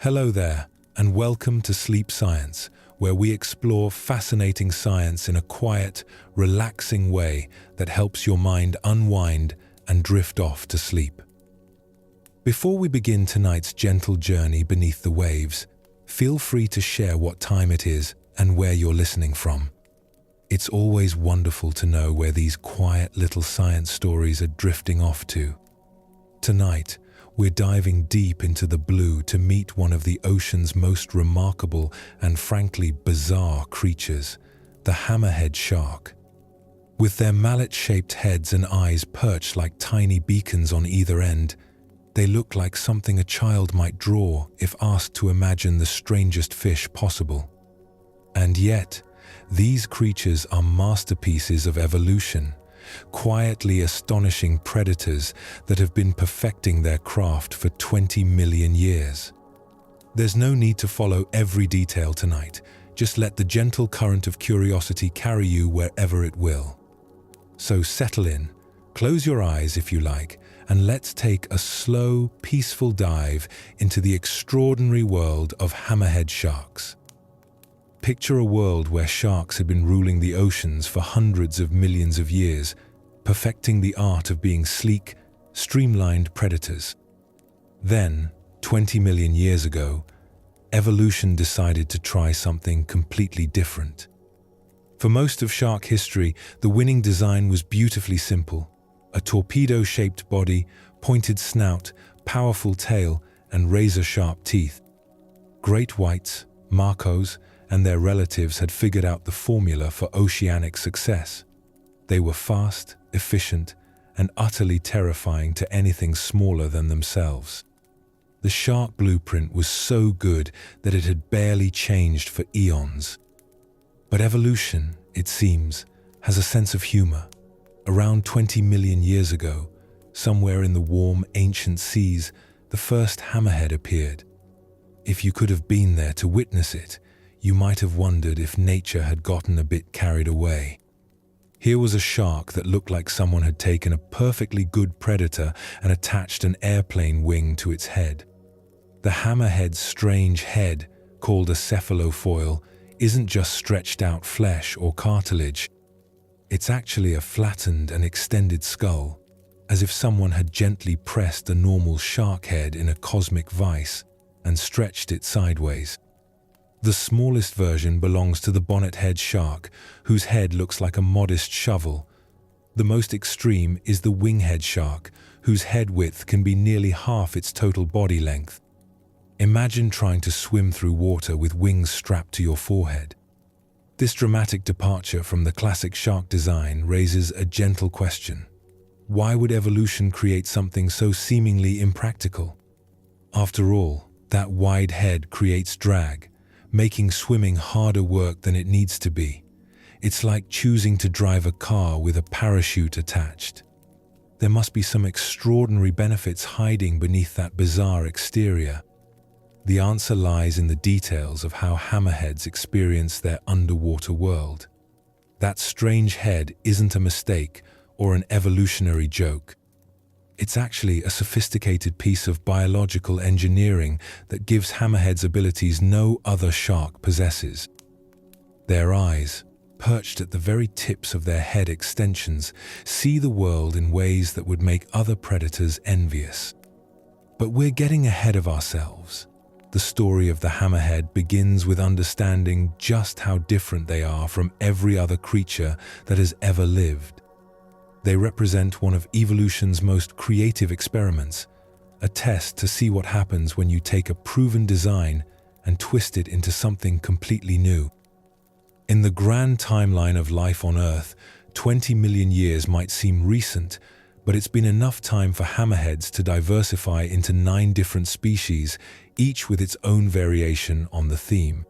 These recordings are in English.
Hello there, and welcome to Sleep Science, where we explore fascinating science in a quiet, relaxing way that helps your mind unwind and drift off to sleep. Before we begin tonight's gentle journey beneath the waves, feel free to share what time it is and where you're listening from. It's always wonderful to know where these quiet little science stories are drifting off to. Tonight, we're diving deep into the blue to meet one of the ocean's most remarkable and frankly bizarre creatures, the hammerhead shark. With their mallet-shaped heads and eyes perched like tiny beacons on either end, they look like something a child might draw if asked to imagine the strangest fish possible. And yet, these creatures are masterpieces of evolution, quietly astonishing predators that have been perfecting their craft for 20 million years. There's no need to follow every detail tonight. Just let the gentle current of curiosity carry you wherever it will. So settle in, close your eyes if you like, and let's take a slow, peaceful dive into the extraordinary world of hammerhead sharks. Picture a world where sharks had been ruling the oceans for hundreds of millions of years, perfecting the art of being sleek, streamlined predators. Then, 20 million years ago, evolution decided to try something completely different. For most of shark history, the winning design was beautifully simple: a torpedo-shaped body, pointed snout, powerful tail, and razor-sharp teeth. Great whites, marcos, and their relatives had figured out the formula for oceanic success. They were fast, efficient, and utterly terrifying to anything smaller than themselves. The shark blueprint was so good that it had barely changed for eons. But evolution, it seems, has a sense of humor. Around 20 million years ago, somewhere in the warm, ancient seas, the first hammerhead appeared. If you could have been there to witness it, you might have wondered if nature had gotten a bit carried away. Here was a shark that looked like someone had taken a perfectly good predator and attached an airplane wing to its head. The hammerhead's strange head, called a cephalofoil, isn't just stretched out flesh or cartilage. It's actually a flattened and extended skull, as if someone had gently pressed a normal shark head in a cosmic vise and stretched it sideways. The smallest version belongs to the bonnethead shark, whose head looks like a modest shovel. The most extreme is the winghead shark, whose head width can be nearly half its total body length. Imagine trying to swim through water with wings strapped to your forehead. This dramatic departure from the classic shark design raises a gentle question. Why would evolution create something so seemingly impractical? After all, that wide head creates drag, making swimming harder work than it needs to be. It's like choosing to drive a car with a parachute attached. There must be some extraordinary benefits hiding beneath that bizarre exterior. The answer lies in the details of how hammerheads experience their underwater world. That strange head isn't a mistake or an evolutionary joke. It's actually a sophisticated piece of biological engineering that gives hammerheads abilities no other shark possesses. Their eyes, perched at the very tips of their head extensions, see the world in ways that would make other predators envious. But we're getting ahead of ourselves. The story of the hammerhead begins with understanding just how different they are from every other creature that has ever lived. They represent one of evolution's most creative experiments, a test to see what happens when you take a proven design and twist it into something completely new. In the grand timeline of life on Earth, 20 million years might seem recent, but it's been enough time for hammerheads to diversify into 9 different species, each with its own variation on the theme.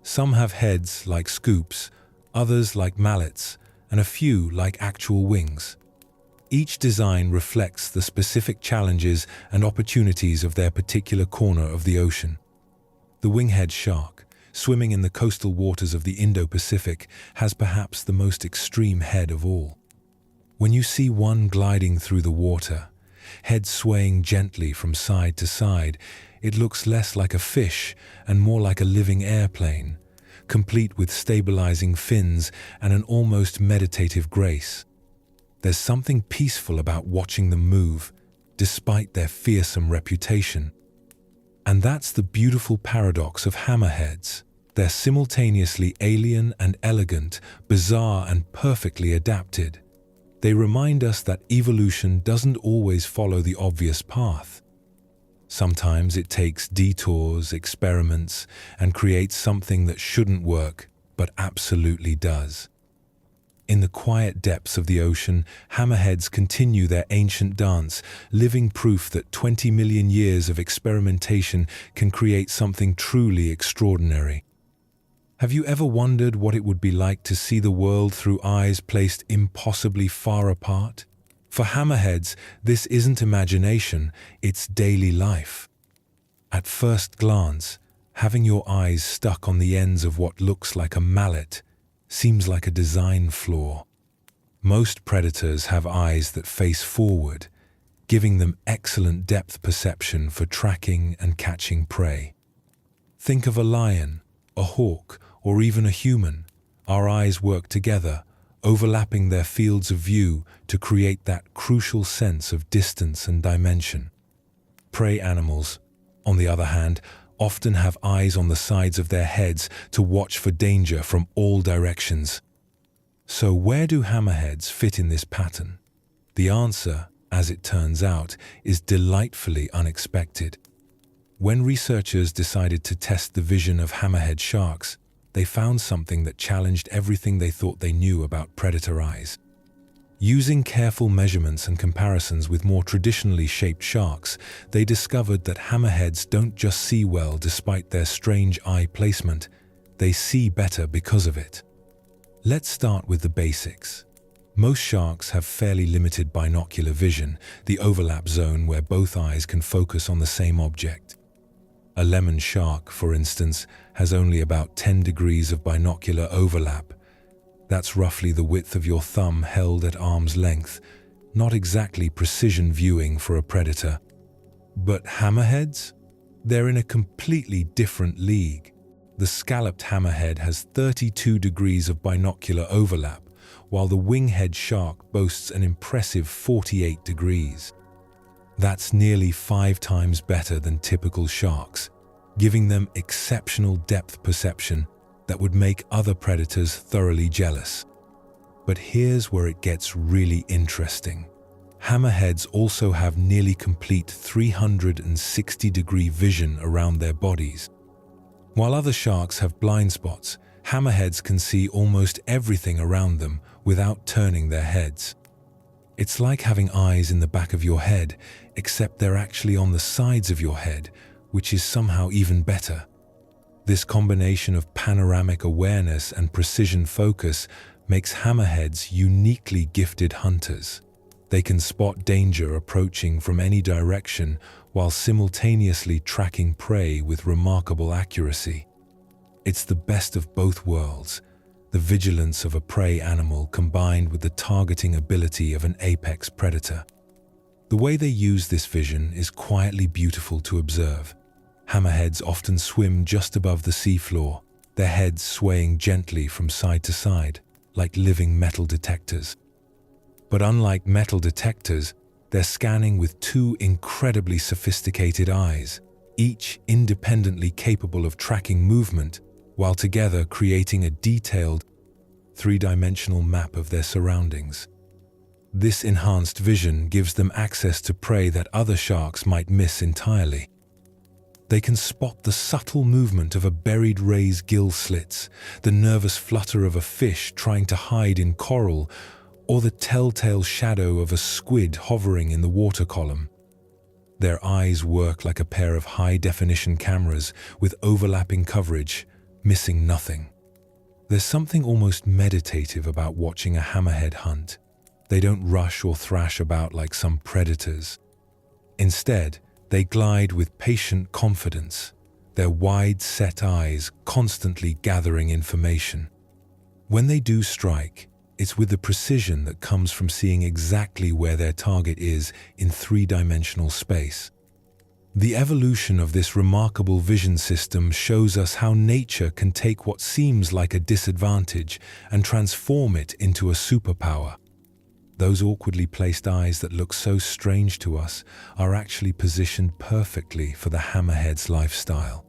Some have heads like scoops, others like mallets, and a few like actual wings. Each design reflects the specific challenges and opportunities of their particular corner of the ocean. The winghead shark, swimming in the coastal waters of the Indo-Pacific, has perhaps the most extreme head of all. When you see one gliding through the water, head swaying gently from side to side. It looks less like a fish and more like a living airplane, complete with stabilizing fins and an almost meditative grace. There's something peaceful about watching them move, despite their fearsome reputation. And that's the beautiful paradox of hammerheads. They're simultaneously alien and elegant, bizarre and perfectly adapted. They remind us that evolution doesn't always follow the obvious path. Sometimes it takes detours, experiments, and creates something that shouldn't work, but absolutely does. In the quiet depths of the ocean, hammerheads continue their ancient dance, living proof that 20 million years of experimentation can create something truly extraordinary. Have you ever wondered what it would be like to see the world through eyes placed impossibly far apart? For hammerheads, this isn't imagination, it's daily life. At first glance, having your eyes stuck on the ends of what looks like a mallet seems like a design flaw. Most predators have eyes that face forward, giving them excellent depth perception for tracking and catching prey. Think of a lion, a hawk, or even a human. Our eyes work together, overlapping their fields of view to create that crucial sense of distance and dimension. Prey animals, on the other hand, often have eyes on the sides of their heads to watch for danger from all directions. So where do hammerheads fit in this pattern? The answer, as it turns out, is delightfully unexpected. When researchers decided to test the vision of hammerhead sharks, they found something that challenged everything they thought they knew about predator eyes. Using careful measurements and comparisons with more traditionally shaped sharks, they discovered that hammerheads don't just see well despite their strange eye placement, they see better because of it. Let's start with the basics. Most sharks have fairly limited binocular vision, the overlap zone where both eyes can focus on the same object. A lemon shark, for instance, has only about 10 degrees of binocular overlap. That's roughly the width of your thumb held at arm's length, not exactly precision viewing for a predator. But hammerheads? They're in a completely different league. The scalloped hammerhead has 32 degrees of binocular overlap, while the winghead shark boasts an impressive 48 degrees. That's nearly 5 times better than typical sharks, giving them exceptional depth perception that would make other predators thoroughly jealous. But here's where it gets really interesting. Hammerheads also have nearly complete 360-degree vision around their bodies. While other sharks have blind spots, hammerheads can see almost everything around them without turning their heads. It's like having eyes in the back of your head, except they're actually on the sides of your head, which is somehow even better. This combination of panoramic awareness and precision focus makes hammerheads uniquely gifted hunters. They can spot danger approaching from any direction while simultaneously tracking prey with remarkable accuracy. It's the best of both worlds, the vigilance of a prey animal combined with the targeting ability of an apex predator. The way they use this vision is quietly beautiful to observe. Hammerheads often swim just above the seafloor, their heads swaying gently from side to side, like living metal detectors. But unlike metal detectors, they're scanning with 2 incredibly sophisticated eyes, each independently capable of tracking movement, while together creating a detailed, 3-dimensional map of their surroundings. This enhanced vision gives them access to prey that other sharks might miss entirely. They can spot the subtle movement of a buried ray's gill slits, the nervous flutter of a fish trying to hide in coral, or the telltale shadow of a squid hovering in the water column. Their eyes work like a pair of high-definition cameras with overlapping coverage, missing nothing. There's something almost meditative about watching a hammerhead hunt. They don't rush or thrash about like some predators. Instead, they glide with patient confidence, their wide-set eyes constantly gathering information. When they do strike, It's with the precision that comes from seeing exactly where their target is in three-dimensional space. The evolution of this remarkable vision system shows us how nature can take what seems like a disadvantage and transform it into a superpower. Those awkwardly placed eyes that look so strange to us are actually positioned perfectly for the hammerhead's lifestyle.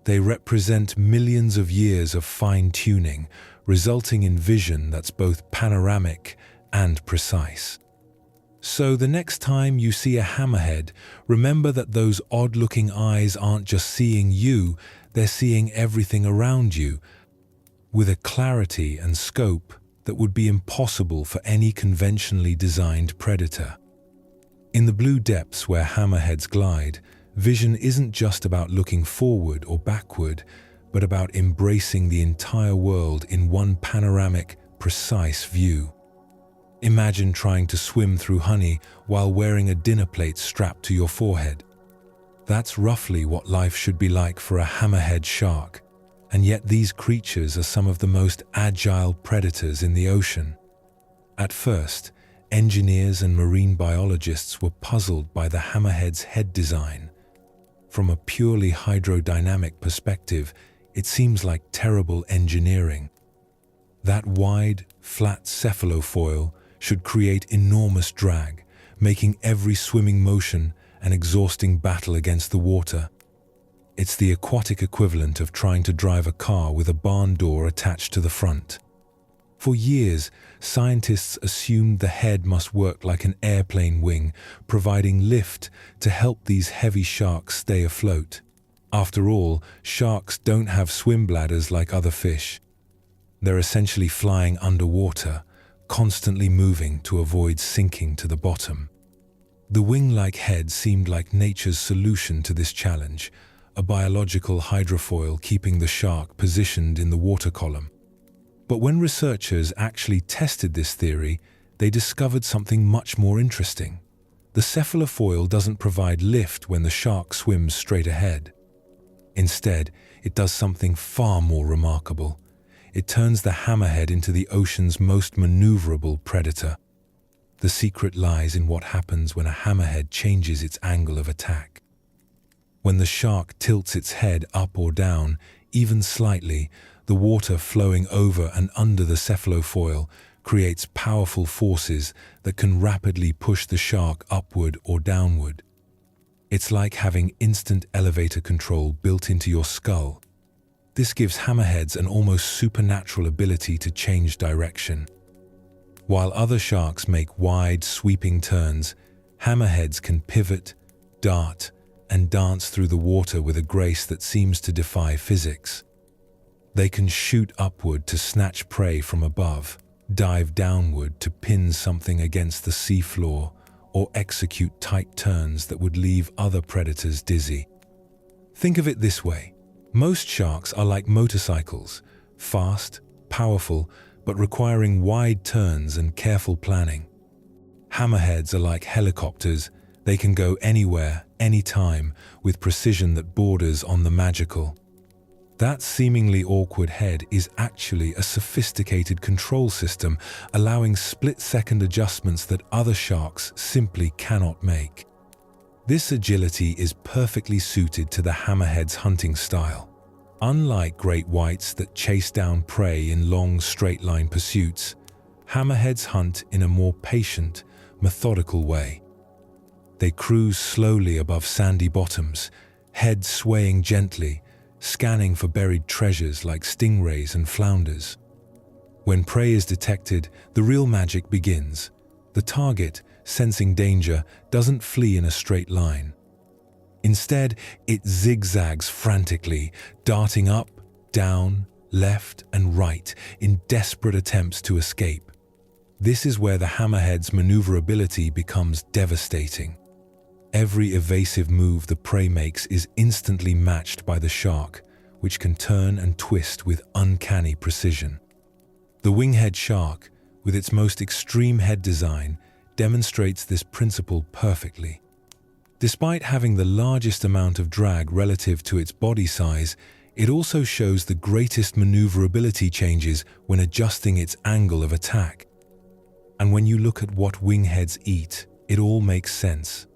They represent millions of years of fine-tuning, resulting in vision that's both panoramic and precise. So the next time you see a hammerhead, remember that those odd-looking eyes aren't just seeing you, they're seeing everything around you, with a clarity and scope that would be impossible for any conventionally designed predator. In the blue depths where hammerheads glide, vision isn't just about looking forward or backward, but about embracing the entire world in one panoramic, precise view. Imagine trying to swim through honey while wearing a dinner plate strapped to your forehead. That's roughly what life should be like for a hammerhead shark, and yet these creatures are some of the most agile predators in the ocean. At first, engineers and marine biologists were puzzled by the hammerhead's head design. From a purely hydrodynamic perspective, it seems like terrible engineering. That wide, flat cephalofoil should create enormous drag, making every swimming motion an exhausting battle against the water. It's the aquatic equivalent of trying to drive a car with a barn door attached to the front. For years, scientists assumed the head must work like an airplane wing, providing lift to help these heavy sharks stay afloat. After all, sharks don't have swim bladders like other fish. They're essentially flying underwater, constantly moving to avoid sinking to the bottom. The wing-like head seemed like nature's solution to this challenge, a biological hydrofoil keeping the shark positioned in the water column. But when researchers actually tested this theory, they discovered something much more interesting. The cephalofoil doesn't provide lift when the shark swims straight ahead. Instead, it does something far more remarkable. It turns the hammerhead into the ocean's most maneuverable predator. The secret lies in what happens when a hammerhead changes its angle of attack. When the shark tilts its head up or down, even slightly, the water flowing over and under the cephalofoil creates powerful forces that can rapidly push the shark upward or downward. It's like having instant elevator control built into your skull. This gives hammerheads an almost supernatural ability to change direction. While other sharks make wide, sweeping turns, hammerheads can pivot, dart, and dance through the water with a grace that seems to defy physics. They can shoot upward to snatch prey from above, dive downward to pin something against the seafloor, or execute tight turns that would leave other predators dizzy. Think of it this way. Most sharks are like motorcycles, fast, powerful, but requiring wide turns and careful planning. Hammerheads are like helicopters. They can go anywhere, anytime, with precision that borders on the magical. That seemingly awkward head is actually a sophisticated control system, allowing split-second adjustments that other sharks simply cannot make. This agility is perfectly suited to the hammerhead's hunting style. Unlike great whites that chase down prey in long, straight-line pursuits, hammerheads hunt in a more patient, methodical way. They cruise slowly above sandy bottoms, heads swaying gently, scanning for buried treasures like stingrays and flounders. When prey is detected, the real magic begins. The target, sensing danger, doesn't flee in a straight line. Instead, it zigzags frantically, darting up, down, left, and right in desperate attempts to escape. This is where the hammerhead's maneuverability becomes devastating. Every evasive move the prey makes is instantly matched by the shark, which can turn and twist with uncanny precision. The winghead shark, with its most extreme head design, demonstrates this principle perfectly. Despite having the largest amount of drag relative to its body size, It also shows the greatest maneuverability changes when adjusting its angle of attack. And when you look at what wingheads eat, it all makes sense.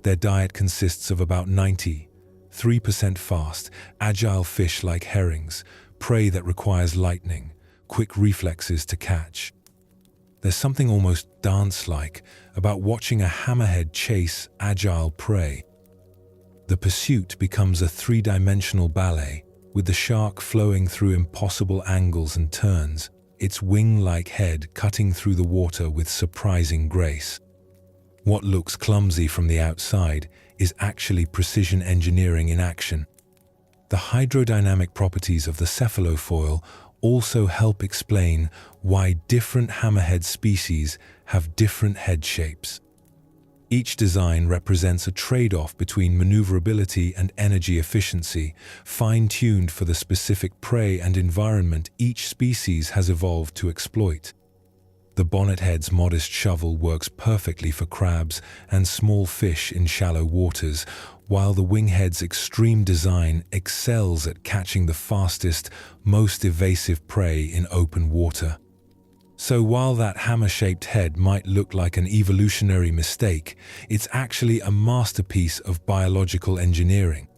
Their diet consists of about 93% fast, agile fish like herrings, prey that requires lightning, quick reflexes to catch. There's something almost dance-like about watching a hammerhead chase agile prey. The pursuit becomes a three-dimensional ballet, with the shark flowing through impossible angles and turns, its wing-like head cutting through the water with surprising grace. What looks clumsy from the outside is actually precision engineering in action. The hydrodynamic properties of the cephalofoil also help explain why different hammerhead species have different head shapes. Each design represents a trade-off between maneuverability and energy efficiency, fine-tuned for the specific prey and environment each species has evolved to exploit. The bonnethead's modest shovel works perfectly for crabs and small fish in shallow waters, while the winghead's extreme design excels at catching the fastest, most evasive prey in open water. So while that hammer-shaped head might look like an evolutionary mistake, it's actually a masterpiece of biological engineering.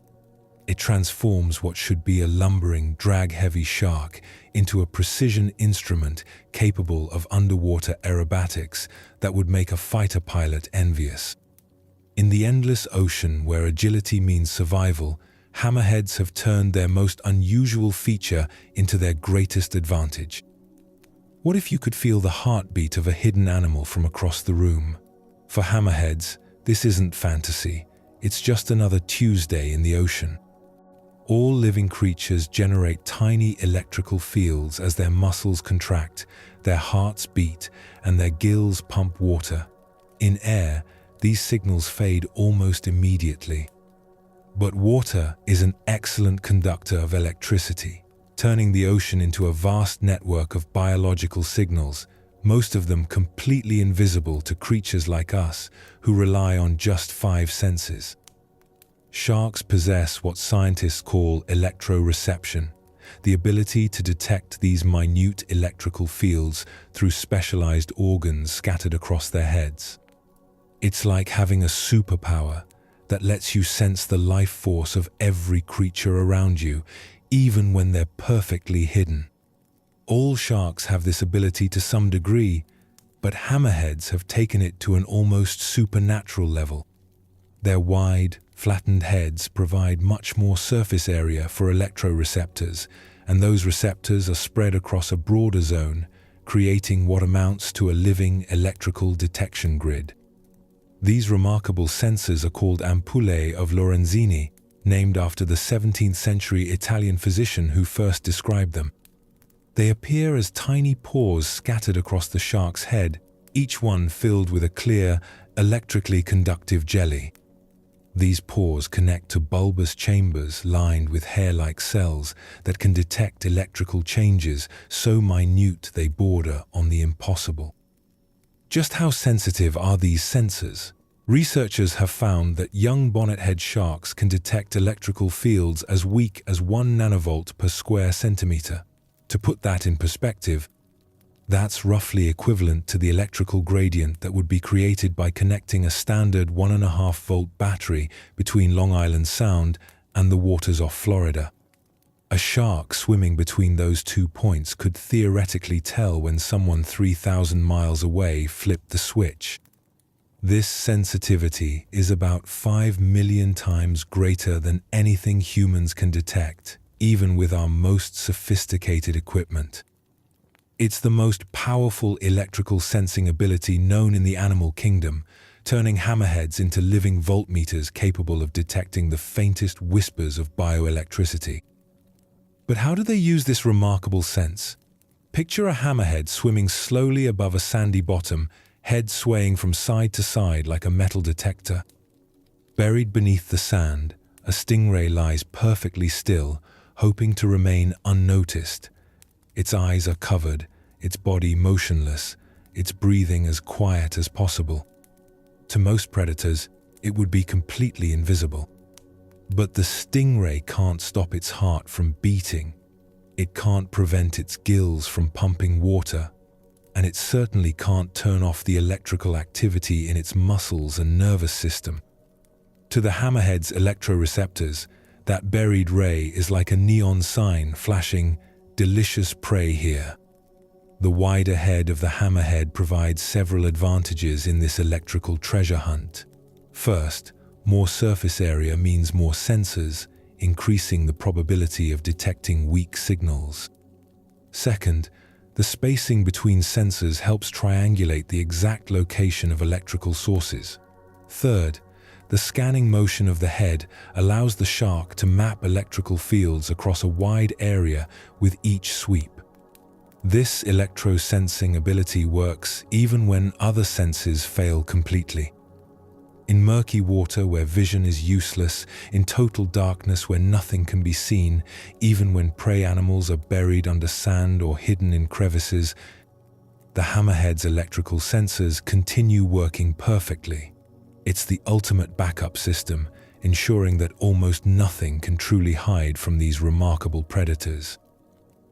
It transforms what should be a lumbering, drag-heavy shark into a precision instrument capable of underwater aerobatics that would make a fighter pilot envious. In the endless ocean where agility means survival, hammerheads have turned their most unusual feature into their greatest advantage. What if you could feel the heartbeat of a hidden animal from across the room? For hammerheads, this isn't fantasy. It's just another Tuesday in the ocean. All living creatures generate tiny electrical fields as their muscles contract, their hearts beat, and their gills pump water. In air, these signals fade almost immediately. But water is an excellent conductor of electricity, turning the ocean into a vast network of biological signals, most of them completely invisible to creatures like us who rely on just 5 senses. Sharks possess what scientists call electroreception, the ability to detect these minute electrical fields through specialized organs scattered across their heads. It's like having a superpower that lets you sense the life force of every creature around you, even when they're perfectly hidden. All sharks have this ability to some degree, but hammerheads have taken it to an almost supernatural level. Their wide, flattened heads provide much more surface area for electroreceptors, and those receptors are spread across a broader zone, creating what amounts to a living electrical detection grid. These remarkable sensors are called ampullae of Lorenzini, named after the 17th century Italian physician who first described them. They appear as tiny pores scattered across the shark's head, each one filled with a clear, electrically conductive jelly. These pores connect to bulbous chambers lined with hair-like cells that can detect electrical changes so minute they border on the impossible. Just how sensitive are these sensors? Researchers have found that young bonnethead sharks can detect electrical fields as weak as 1 nanovolt per square centimeter. To put that in perspective, that's roughly equivalent to the electrical gradient that would be created by connecting a standard 1.5-volt battery between Long Island Sound and the waters off Florida. A shark swimming between those 2 points could theoretically tell when someone 3,000 miles away flipped the switch. This sensitivity is about 5 million times greater than anything humans can detect, even with our most sophisticated equipment. It's the most powerful electrical sensing ability known in the animal kingdom, turning hammerheads into living voltmeters capable of detecting the faintest whispers of bioelectricity. But how do they use this remarkable sense? Picture a hammerhead swimming slowly above a sandy bottom, head swaying from side to side like a metal detector. Buried beneath the sand, a stingray lies perfectly still, hoping to remain unnoticed. Its eyes are covered, its body motionless, its breathing as quiet as possible. To most predators, it would be completely invisible. But the stingray can't stop its heart from beating. It can't prevent its gills from pumping water, and it certainly can't turn off the electrical activity in its muscles and nervous system. To the hammerhead's electroreceptors, that buried ray is like a neon sign flashing, "Delicious prey here." The wider head of the hammerhead provides several advantages in this electrical treasure hunt. First, more surface area means more sensors, increasing the probability of detecting weak signals. Second, the spacing between sensors helps triangulate the exact location of electrical sources. Third, the scanning motion of the head allows the shark to map electrical fields across a wide area with each sweep. This electro-sensing ability works even when other senses fail completely. In murky water where vision is useless, in total darkness where nothing can be seen, even when prey animals are buried under sand or hidden in crevices, the hammerhead's electrical sensors continue working perfectly. It's the ultimate backup system, ensuring that almost nothing can truly hide from these remarkable predators.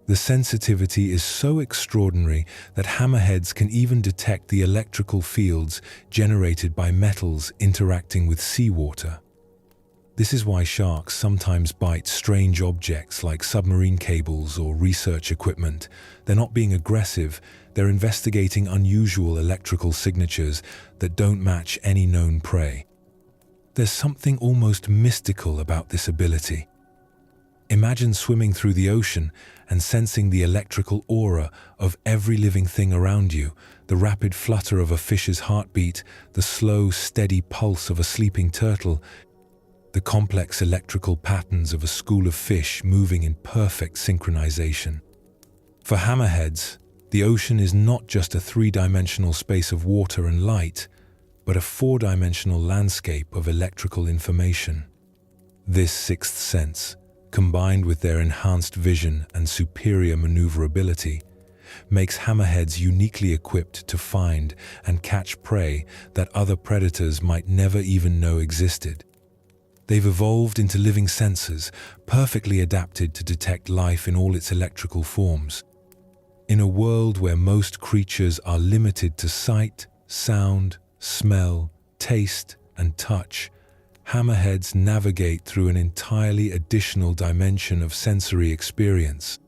The sensitivity is so extraordinary that hammerheads can even detect the electrical fields generated by metals interacting with seawater. This is why sharks sometimes bite strange objects like submarine cables or research equipment. They're not being aggressive, they're investigating unusual electrical signatures that don't match any known prey. There's something almost mystical about this ability. Imagine swimming through the ocean and sensing the electrical aura of every living thing around you, the rapid flutter of a fish's heartbeat, the slow, steady pulse of a sleeping turtle, the complex electrical patterns of a school of fish moving in perfect synchronization. For hammerheads, the ocean is not just a three-dimensional space of water and light, but a four-dimensional landscape of electrical information. This sixth sense, combined with their enhanced vision and superior maneuverability, makes hammerheads uniquely equipped to find and catch prey that other predators might never even know existed. They've evolved into living sensors, perfectly adapted to detect life in all its electrical forms. In a world where most creatures are limited to sight, sound, smell, taste, and touch, hammerheads navigate through an entirely additional dimension of sensory experience.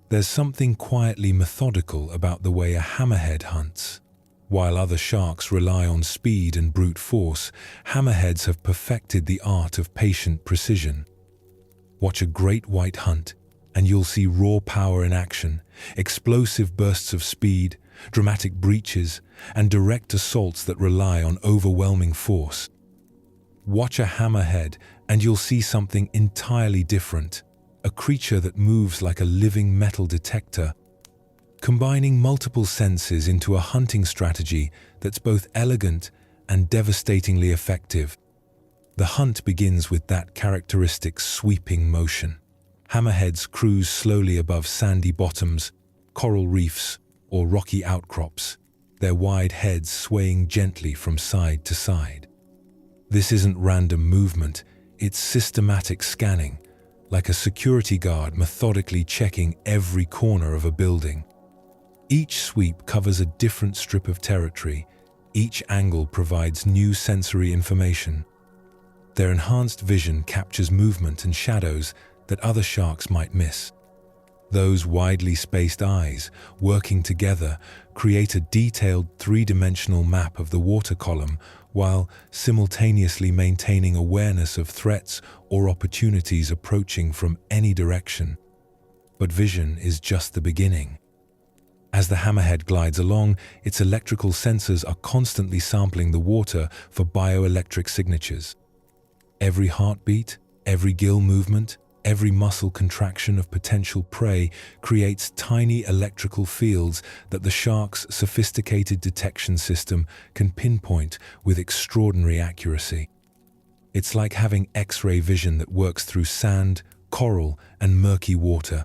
There's something quietly methodical about the way a hammerhead hunts. While other sharks rely on speed and brute force, hammerheads have perfected the art of patient precision. Watch a great white hunt, and you'll see raw power in action, explosive bursts of speed, dramatic breaches, and direct assaults that rely on overwhelming force. Watch a hammerhead and you'll see something entirely different, a creature that moves like a living metal detector, combining multiple senses into a hunting strategy that's both elegant and devastatingly effective. The hunt begins with that characteristic sweeping motion. Hammerheads cruise slowly above sandy bottoms, coral reefs, or rocky outcrops, their wide heads swaying gently from side to side. This isn't random movement, it's systematic scanning, like a security guard methodically checking every corner of a building. Each sweep covers a different strip of territory, each angle provides new sensory information. Their enhanced vision captures movement and shadows that other sharks might miss. Those widely spaced eyes, working together, create a detailed three-dimensional map of the water column while simultaneously maintaining awareness of threats or opportunities approaching from any direction. But vision is just the beginning. As the hammerhead glides along, its electrical sensors are constantly sampling the water for bioelectric signatures. Every heartbeat, every gill movement, every muscle contraction of potential prey creates tiny electrical fields that the shark's sophisticated detection system can pinpoint with extraordinary accuracy. It's like having X-ray vision that works through sand, coral, and murky water.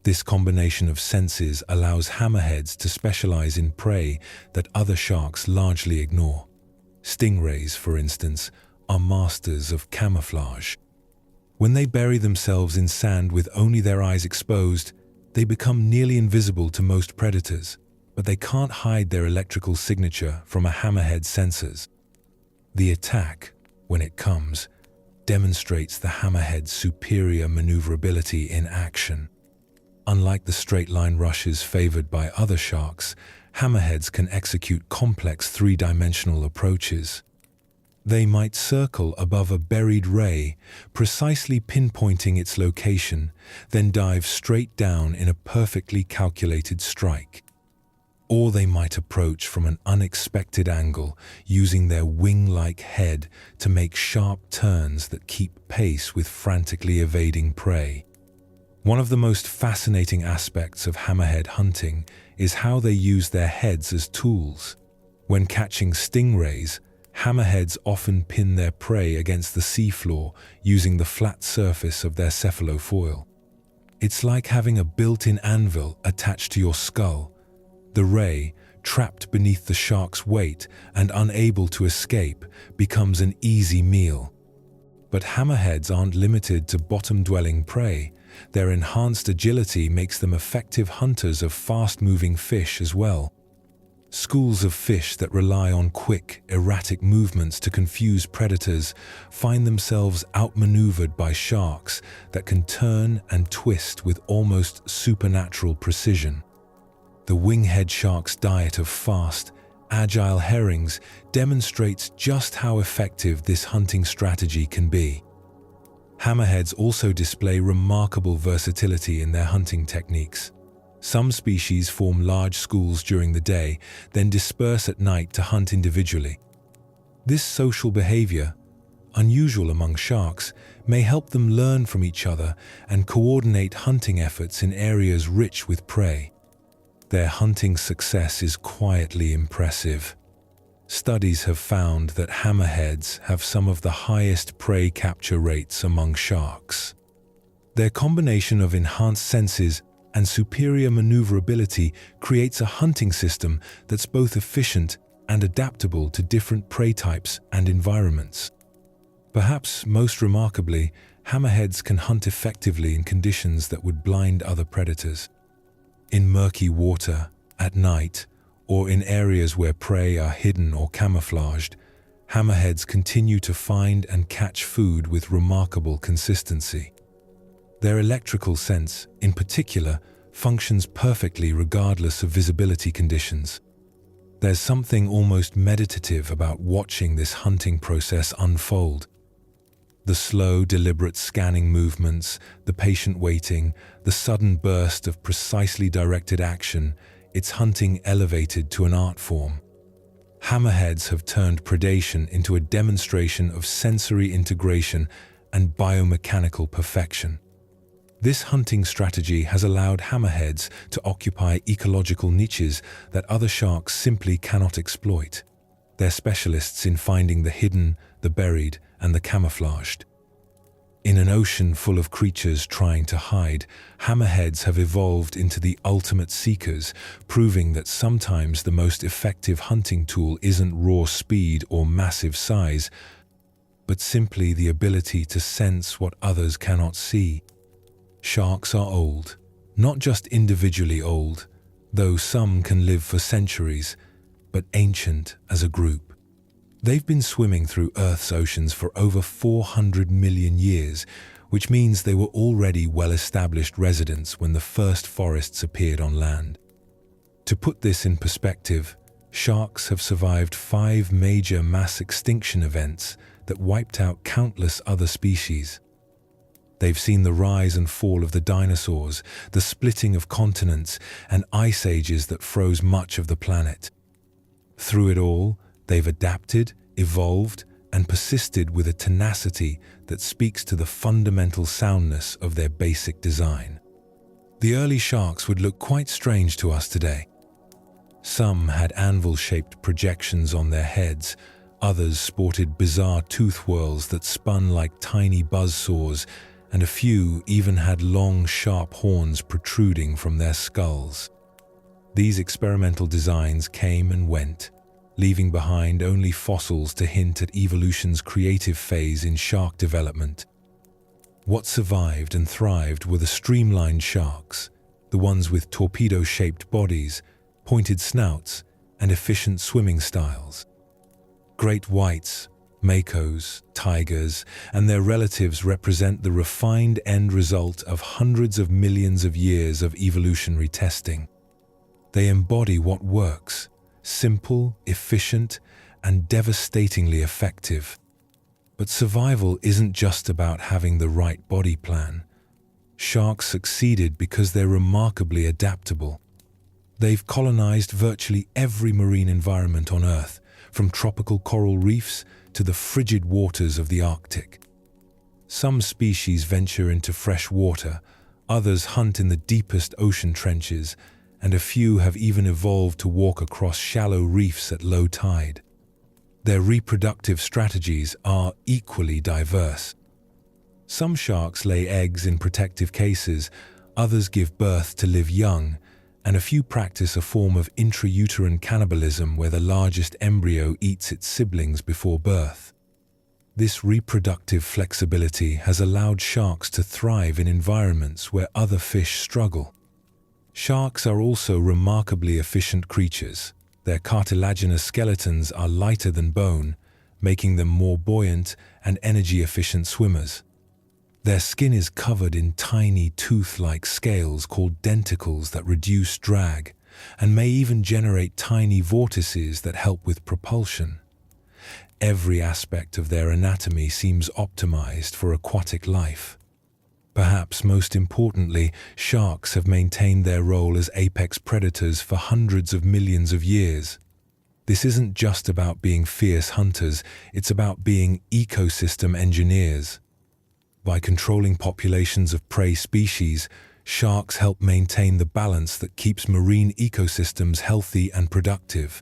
This combination of senses allows hammerheads to specialize in prey that other sharks largely ignore. Stingrays, for instance, are masters of camouflage. When they bury themselves in sand with only their eyes exposed, they become nearly invisible to most predators, but they can't hide their electrical signature from a hammerhead's sensors. The attack, when it comes, demonstrates the hammerhead's superior maneuverability in action. Unlike the straight-line rushes favored by other sharks, hammerheads can execute complex three-dimensional approaches. They might circle above a buried ray, precisely pinpointing its location, then dive straight down in a perfectly calculated strike. Or they might approach from an unexpected angle, using their wing-like head to make sharp turns that keep pace with frantically evading prey. One of the most fascinating aspects of hammerhead hunting is how they use their heads as tools. When catching stingrays, hammerheads often pin their prey against the seafloor using the flat surface of their cephalofoil. It's like having a built-in anvil attached to your skull. The ray, trapped beneath the shark's weight and unable to escape, becomes an easy meal. But hammerheads aren't limited to bottom-dwelling prey. Their enhanced agility makes them effective hunters of fast-moving fish as well. Schools of fish that rely on quick, erratic movements to confuse predators find themselves outmaneuvered by sharks that can turn and twist with almost supernatural precision. The winghead shark's diet of fast, agile herrings demonstrates just how effective this hunting strategy can be. Hammerheads also display remarkable versatility in their hunting techniques. Some species form large schools during the day, then disperse at night to hunt individually. This social behavior, unusual among sharks, may help them learn from each other and coordinate hunting efforts in areas rich with prey. Their hunting success is quietly impressive. Studies have found that hammerheads have some of the highest prey capture rates among sharks. Their combination of enhanced senses and superior maneuverability creates a hunting system that's both efficient and adaptable to different prey types and environments. Perhaps most remarkably, hammerheads can hunt effectively in conditions that would blind other predators. In murky water, at night, or in areas where prey are hidden or camouflaged, hammerheads continue to find and catch food with remarkable consistency. Their electrical sense, in particular, functions perfectly regardless of visibility conditions. There's something almost meditative about watching this hunting process unfold. The slow, deliberate scanning movements, the patient waiting, the sudden burst of precisely directed action, it's hunting elevated to an art form. Hammerheads have turned predation into a demonstration of sensory integration and biomechanical perfection. This hunting strategy has allowed hammerheads to occupy ecological niches that other sharks simply cannot exploit. They're specialists in finding the hidden, the buried, and the camouflaged. In an ocean full of creatures trying to hide, hammerheads have evolved into the ultimate seekers, proving that sometimes the most effective hunting tool isn't raw speed or massive size, but simply the ability to sense what others cannot see. Sharks are old, not just individually old, though some can live for centuries, but ancient as a group. They've been swimming through Earth's oceans for over 400 million years, which means they were already well-established residents when the first forests appeared on land. To put this in perspective, sharks have survived 5 major mass extinction events that wiped out countless other species. They've seen the rise and fall of the dinosaurs, the splitting of continents, and ice ages that froze much of the planet. Through it all, they've adapted, evolved, and persisted with a tenacity that speaks to the fundamental soundness of their basic design. The early sharks would look quite strange to us today. Some had anvil-shaped projections on their heads, others sported bizarre tooth whorls that spun like tiny buzzsaws, and a few even had long, sharp horns protruding from their skulls. These experimental designs came and went, leaving behind only fossils to hint at evolution's creative phase in shark development. What survived and thrived were the streamlined sharks, the ones with torpedo-shaped bodies, pointed snouts, and efficient swimming styles. Great whites, makos, tigers, and their relatives represent the refined end result of hundreds of millions of years of evolutionary testing. They embody what works: simple, efficient, and devastatingly effective. But survival isn't just about having the right body plan. Sharks succeeded because they're remarkably adaptable. They've colonized virtually every marine environment on Earth, from tropical coral reefs to the frigid waters of the Arctic. Some species venture into fresh water, others hunt in the deepest ocean trenches, and a few have even evolved to walk across shallow reefs at low tide. Their reproductive strategies are equally diverse. Some sharks lay eggs in protective cases, others give birth to live young, and a few practice a form of intrauterine cannibalism where the largest embryo eats its siblings before birth. This reproductive flexibility has allowed sharks to thrive in environments where other fish struggle. Sharks are also remarkably efficient creatures. Their cartilaginous skeletons are lighter than bone, making them more buoyant and energy-efficient swimmers. Their skin is covered in tiny tooth-like scales called denticles that reduce drag, and may even generate tiny vortices that help with propulsion. Every aspect of their anatomy seems optimized for aquatic life. Perhaps most importantly, sharks have maintained their role as apex predators for hundreds of millions of years. This isn't just about being fierce hunters, it's about being ecosystem engineers. By controlling populations of prey species, sharks help maintain the balance that keeps marine ecosystems healthy and productive.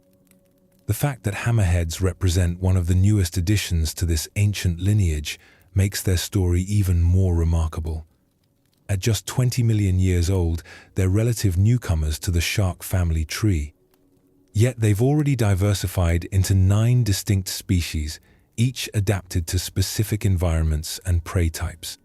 The fact that hammerheads represent one of the newest additions to this ancient lineage makes their story even more remarkable. At just 20 million years old, they're relative newcomers to the shark family tree. Yet they've already diversified into 9 distinct species, each adapted to specific environments and prey types.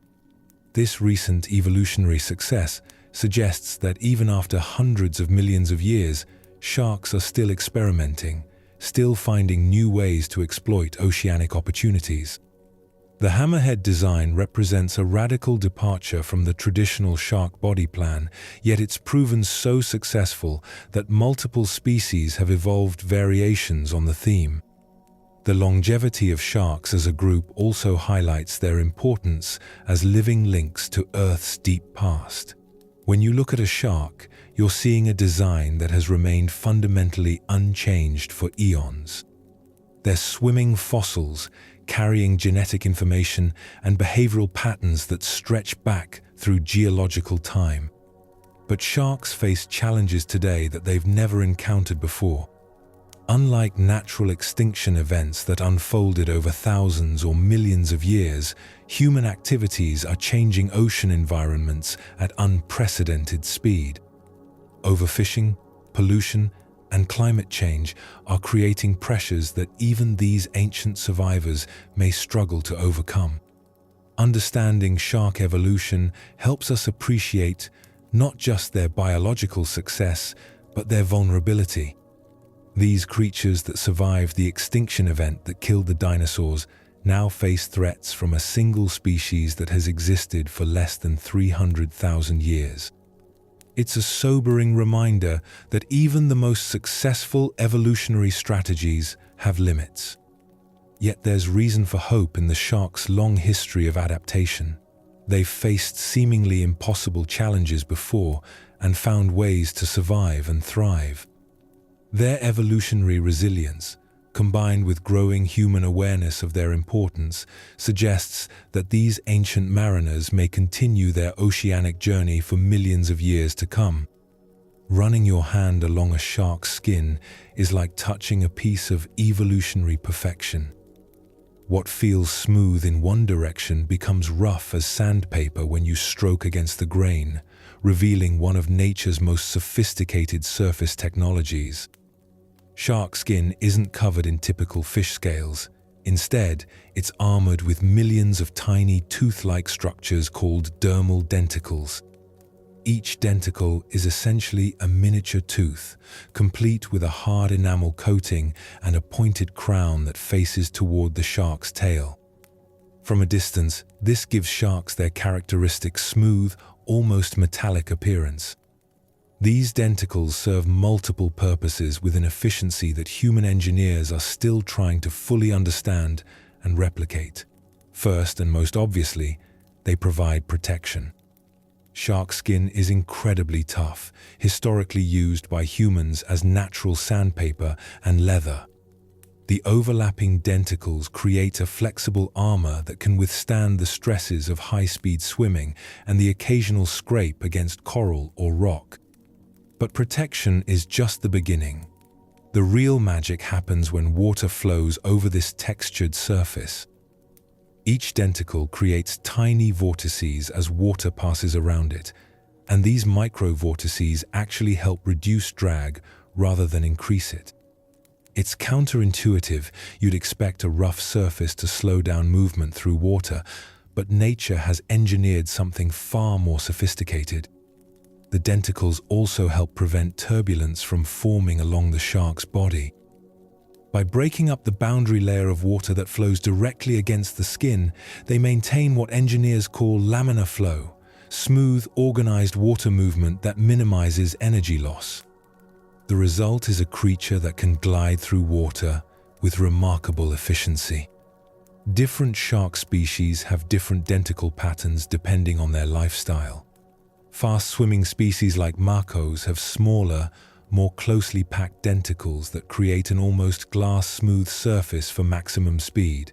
This recent evolutionary success suggests that even after hundreds of millions of years, sharks are still experimenting, still finding new ways to exploit oceanic opportunities. The hammerhead design represents a radical departure from the traditional shark body plan, yet it's proven so successful that multiple species have evolved variations on the theme. The longevity of sharks as a group also highlights their importance as living links to Earth's deep past. When you look at a shark, you're seeing a design that has remained fundamentally unchanged for eons. They're swimming fossils, carrying genetic information and behavioral patterns that stretch back through geological time. But sharks face challenges today that they've never encountered before. Unlike natural extinction events that unfolded over thousands or millions of years, human activities are changing ocean environments at unprecedented speed. Overfishing, pollution, and climate change are creating pressures that even these ancient survivors may struggle to overcome. Understanding shark evolution helps us appreciate not just their biological success, but their vulnerability. These creatures that survived the extinction event that killed the dinosaurs now face threats from a single species that has existed for less than 300,000 years. It's a sobering reminder that even the most successful evolutionary strategies have limits. Yet there's reason for hope in the shark's long history of adaptation. They've faced seemingly impossible challenges before and found ways to survive and thrive. Their evolutionary resilience, combined with growing human awareness of their importance, suggests that these ancient mariners may continue their oceanic journey for millions of years to come. Running your hand along a shark's skin is like touching a piece of evolutionary perfection. What feels smooth in one direction becomes rough as sandpaper when you stroke against the grain, revealing one of nature's most sophisticated surface technologies. Shark skin isn't covered in typical fish scales. Instead, it's armored with millions of tiny tooth-like structures called dermal denticles. Each denticle is essentially a miniature tooth, complete with a hard enamel coating and a pointed crown that faces toward the shark's tail. From a distance, this gives sharks their characteristic smooth, almost metallic appearance. These denticles serve multiple purposes with an efficiency that human engineers are still trying to fully understand and replicate. First, and most obviously, they provide protection. Shark skin is incredibly tough, historically used by humans as natural sandpaper and leather. The overlapping denticles create a flexible armor that can withstand the stresses of high-speed swimming and the occasional scrape against coral or rock. But protection is just the beginning. The real magic happens when water flows over this textured surface. Each denticle creates tiny vortices as water passes around it, and these micro-vortices actually help reduce drag rather than increase it. It's counterintuitive. You'd expect a rough surface to slow down movement through water, but nature has engineered something far more sophisticated. The denticles also help prevent turbulence from forming along the shark's body. By breaking up the boundary layer of water that flows directly against the skin, they maintain what engineers call laminar flow, smooth, organized water movement that minimizes energy loss. The result is a creature that can glide through water with remarkable efficiency. Different shark species have different denticle patterns depending on their lifestyle. Fast-swimming species like makos have smaller, more closely packed denticles that create an almost glass-smooth surface for maximum speed.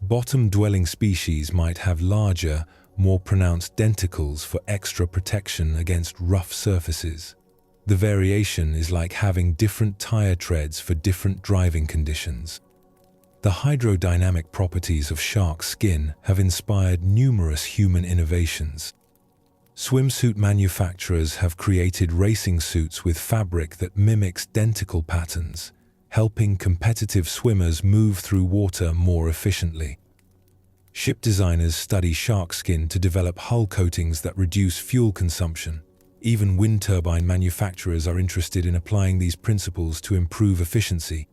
Bottom-dwelling species might have larger, more pronounced denticles for extra protection against rough surfaces. The variation is like having different tire treads for different driving conditions. The hydrodynamic properties of shark skin have inspired numerous human innovations. Swimsuit manufacturers have created racing suits with fabric that mimics denticle patterns, helping competitive swimmers move through water more efficiently. Ship designers study shark skin to develop hull coatings that reduce fuel consumption. Even wind turbine manufacturers are interested in applying these principles to improve efficiency.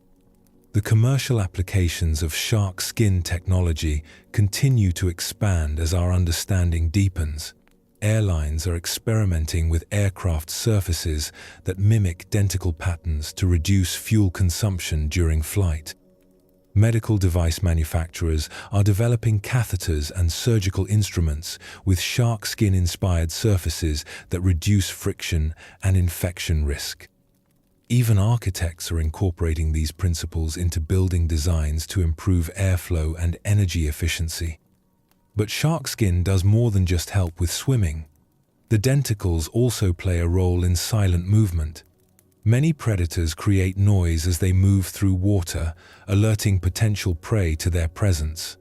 The commercial applications of shark skin technology continue to expand as our understanding deepens. Airlines are experimenting with aircraft surfaces that mimic denticle patterns to reduce fuel consumption during flight. Medical device manufacturers are developing catheters and surgical instruments with shark skin-inspired surfaces that reduce friction and infection risk. Even architects are incorporating these principles into building designs to improve airflow and energy efficiency. But shark skin does more than just help with swimming. The denticles also play a role in silent movement. Many predators create noise as they move through water, alerting potential prey to their presence.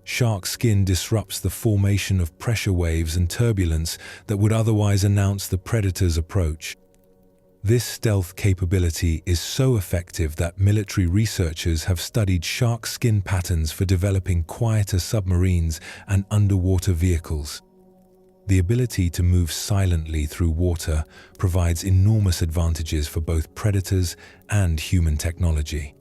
Shark skin disrupts the formation of pressure waves and turbulence that would otherwise announce the predator's approach. This stealth capability is so effective that military researchers have studied shark skin patterns for developing quieter submarines and underwater vehicles. The ability to move silently through water provides enormous advantages for both predators and human technology.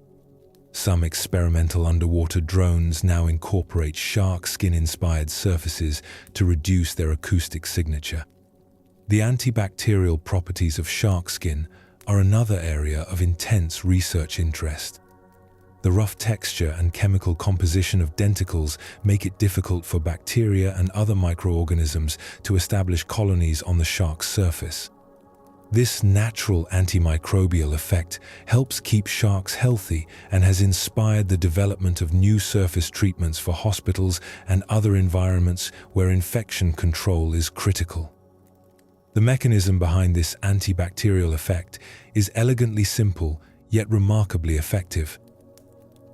Some experimental underwater drones now incorporate shark skin-inspired surfaces to reduce their acoustic signature. The antibacterial properties of shark skin are another area of intense research interest. The rough texture and chemical composition of denticles make it difficult for bacteria and other microorganisms to establish colonies on the shark's surface. This natural antimicrobial effect helps keep sharks healthy and has inspired the development of new surface treatments for hospitals and other environments where infection control is critical. The mechanism behind this antibacterial effect is elegantly simple, yet remarkably effective.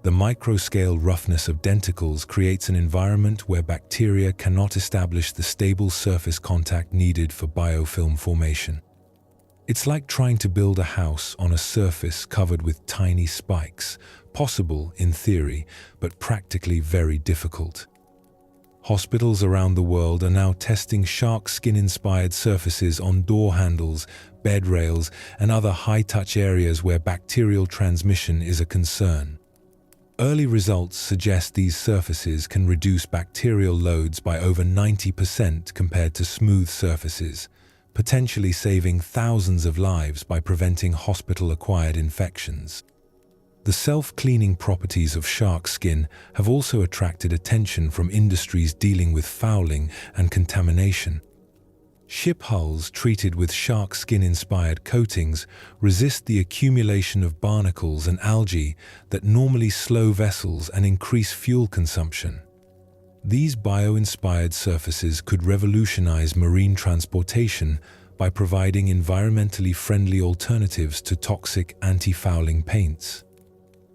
The microscale roughness of denticles creates an environment where bacteria cannot establish the stable surface contact needed for biofilm formation. It's like trying to build a house on a surface covered with tiny spikes, possible in theory, but practically very difficult. Hospitals around the world are now testing shark skin-inspired surfaces on door handles, bed rails, and other high-touch areas where bacterial transmission is a concern. Early results suggest these surfaces can reduce bacterial loads by over 90% compared to smooth surfaces, potentially saving thousands of lives by preventing hospital-acquired infections. The self-cleaning properties of shark skin have also attracted attention from industries dealing with fouling and contamination. Ship hulls treated with shark skin-inspired coatings resist the accumulation of barnacles and algae that normally slow vessels and increase fuel consumption. These bio-inspired surfaces could revolutionize marine transportation by providing environmentally friendly alternatives to toxic anti-fouling paints.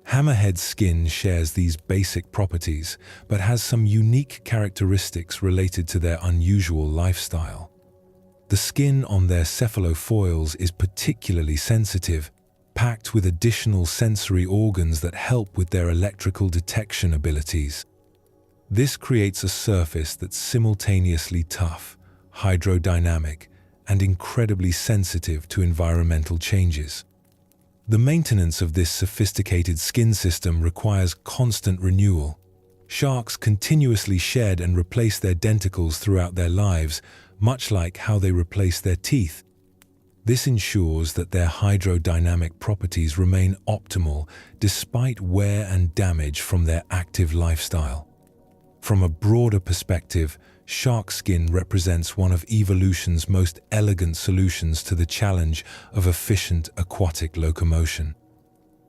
Hammerhead skin shares these basic properties, but has some unique characteristics related to their unusual lifestyle. The skin on their cephalofoils is particularly sensitive, packed with additional sensory organs that help with their electrical detection abilities. This creates a surface that's simultaneously tough, hydrodynamic, and incredibly sensitive to environmental changes. The maintenance of this sophisticated skin system requires constant renewal. Sharks continuously shed and replace their denticles throughout their lives, much like how they replace their teeth. This ensures that their hydrodynamic properties remain optimal despite wear and damage from their active lifestyle. From a broader perspective, shark skin represents one of evolution's most elegant solutions to the challenge of efficient aquatic locomotion.